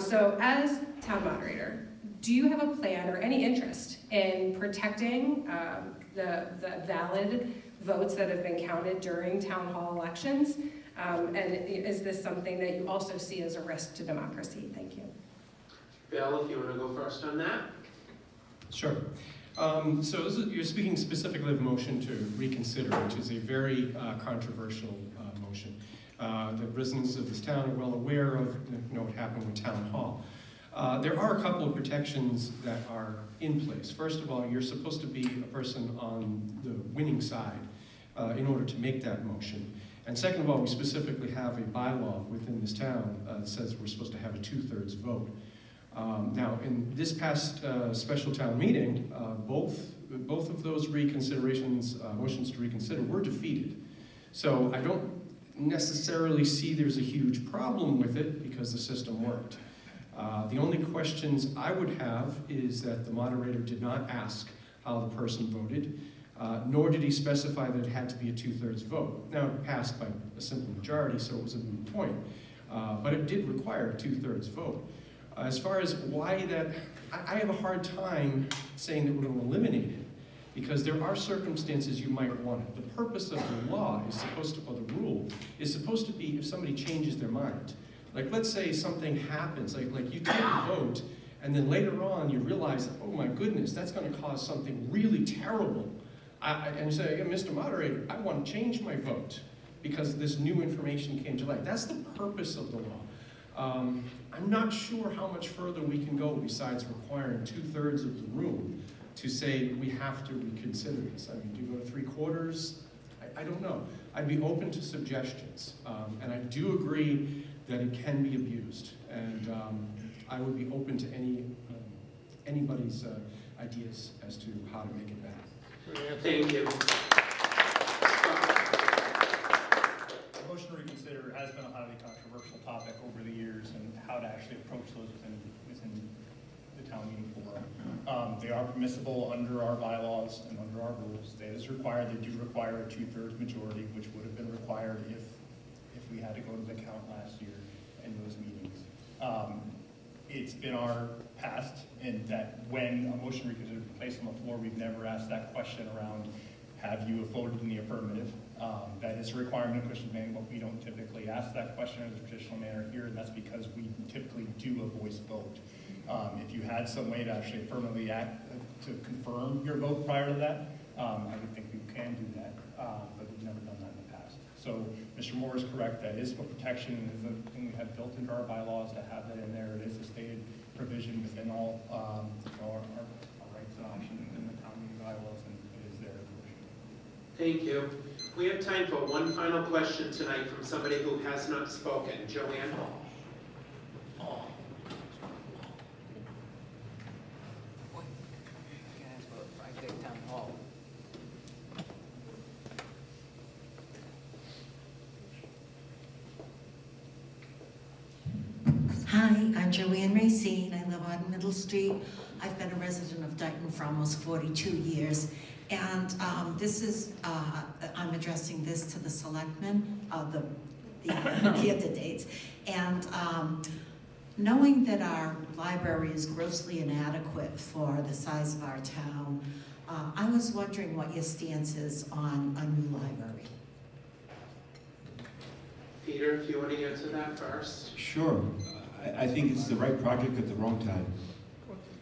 So as town moderator, do you have a plan or any interest in protecting the valid votes that have been counted during town hall elections? And is this something that you also see as a risk to democracy? Thank you. Bill, if you want to go first on that. Sure. So you're speaking specifically of a motion to reconsider, which is a very controversial motion. The residents of this town are well aware of what happened with Town Hall. There are a couple of protections that are in place. First of all, you're supposed to be a person on the winning side in order to make that motion. And second of all, we specifically have a bylaw within this town that says we're supposed to have a 2/3 vote. Now, in this past special town meeting, both of those reconsiderations, motions to reconsider, were defeated. So I don't necessarily see there's a huge problem with it because the system worked. The only questions I would have is that the moderator did not ask how the person voted, nor did he specify that it had to be a 2/3 vote. Now, it passed by a simple majority, so it was a moot point, but it did require a 2/3 vote. As far as why that, I have a hard time saying that we're going to eliminate it, because there are circumstances you might want it. The purpose of the law is supposed to, or the rule, is supposed to be if somebody changes their mind. Like, let's say something happens, like you take a vote, and then later on you realize, oh my goodness, that's going to cause something really terrible. And you say, yeah, Mr. Moderator, I want to change my vote because this new information came to light. That's the purpose of the law. I'm not sure how much further we can go besides requiring 2/3 of the room to say we have to reconsider this. I mean, do you go to 3/4? I don't know. I'd be open to suggestions. And I do agree that it can be abused. And I would be open to anybody's ideas as to how to make it better. Thank you. The motion to reconsider has been a highly controversial topic over the years, and how to actually approach those within the town meeting forum. They are permissible under our bylaws and under our rules. That is required. They do require a 2/3 majority, which would have been required if we had to go to the count last year in those meetings. It's been our past in that when a motion reconsider is placed on the floor, we've never asked that question around, have you voted in the affirmative? That is a requirement of Cushing's manual, but we don't typically ask that question in a traditional manner here, and that's because we typically do a voice vote. If you had some way to actually affirmatively act to confirm your vote prior to that, I would think we can do that, but we've never done that in the past. So Mr. Moore is correct, that is a protection, and is a thing we have built into our bylaws to have that in there. It is a stated provision within all our rights and options within the town meeting bylaws, and it is there. Thank you. We have time for one final question tonight from somebody who has not spoken. Joanne Hall. Hi, I'm Joanne Racine. I live on Middle Street. I've been a resident of Dighton for almost 42 years. And I'm addressing this to the selectmen, the candidates. And knowing that our library is grossly inadequate for the size of our town, I was wondering what your stance is on a new library. Peter, if you want to answer that first. Sure. I think it's the right project at the wrong time.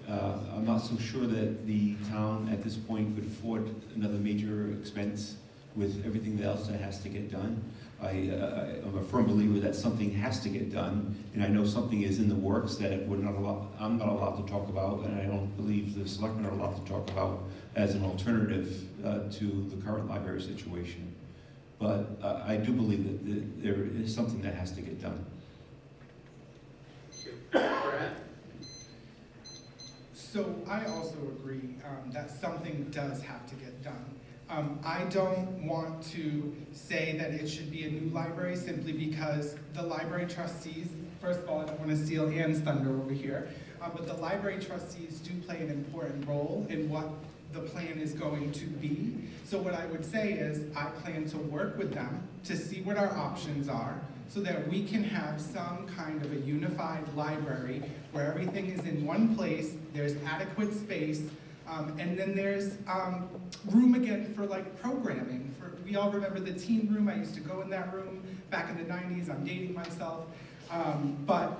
I'm not so sure that the town at this point could afford another major expense with everything else that has to get done. I'm a firm believer that something has to get done, and I know something is in the works that I'm not allowed to talk about, and I don't believe the selectmen are allowed to talk about as an alternative to the current library situation. But I do believe that there is something that has to get done. Thank you. Brad? So I also agree that something does have to get done. I don't want to say that it should be a new library simply because the library trustees, first of all, I don't want to steal Ann's thunder over here, but the library trustees do play an important role in what the plan is going to be. So what I would say is I plan to work with them to see what our options are so that we can have some kind of a unified library where everything is in one place, there's adequate space, and then there's room again for like programming. We all remember the teen room. I used to go in that room back in the 90s. I'm dating myself. But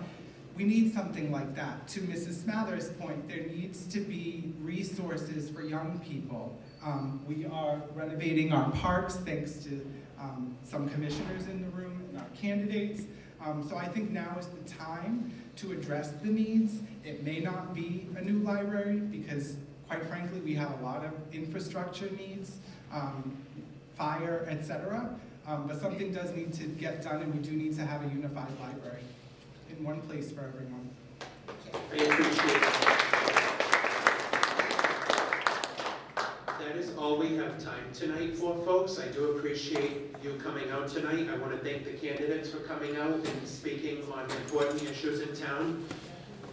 we need something like that. To Mrs. Smather's point, there needs to be resources for young people. We are renovating our parks thanks to some commissioners in the room and our candidates. So I think now is the time to address the needs. It may not be a new library because quite frankly, we have a lot of infrastructure needs, fire, etc. But something does need to get done, and we do need to have a unified library in one place for everyone. I appreciate that. That is all we have time tonight for, folks. I do appreciate you coming out tonight. I want to thank the candidates for coming out and speaking on important issues in town.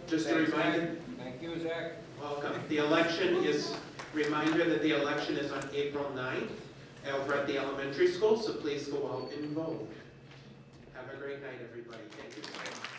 Just a reminder. Thank you, Zach. Welcome. The election is, reminder that the election is on April 9th over at the elementary school, so please go out and vote. Have a great night, everybody. Thank you so much.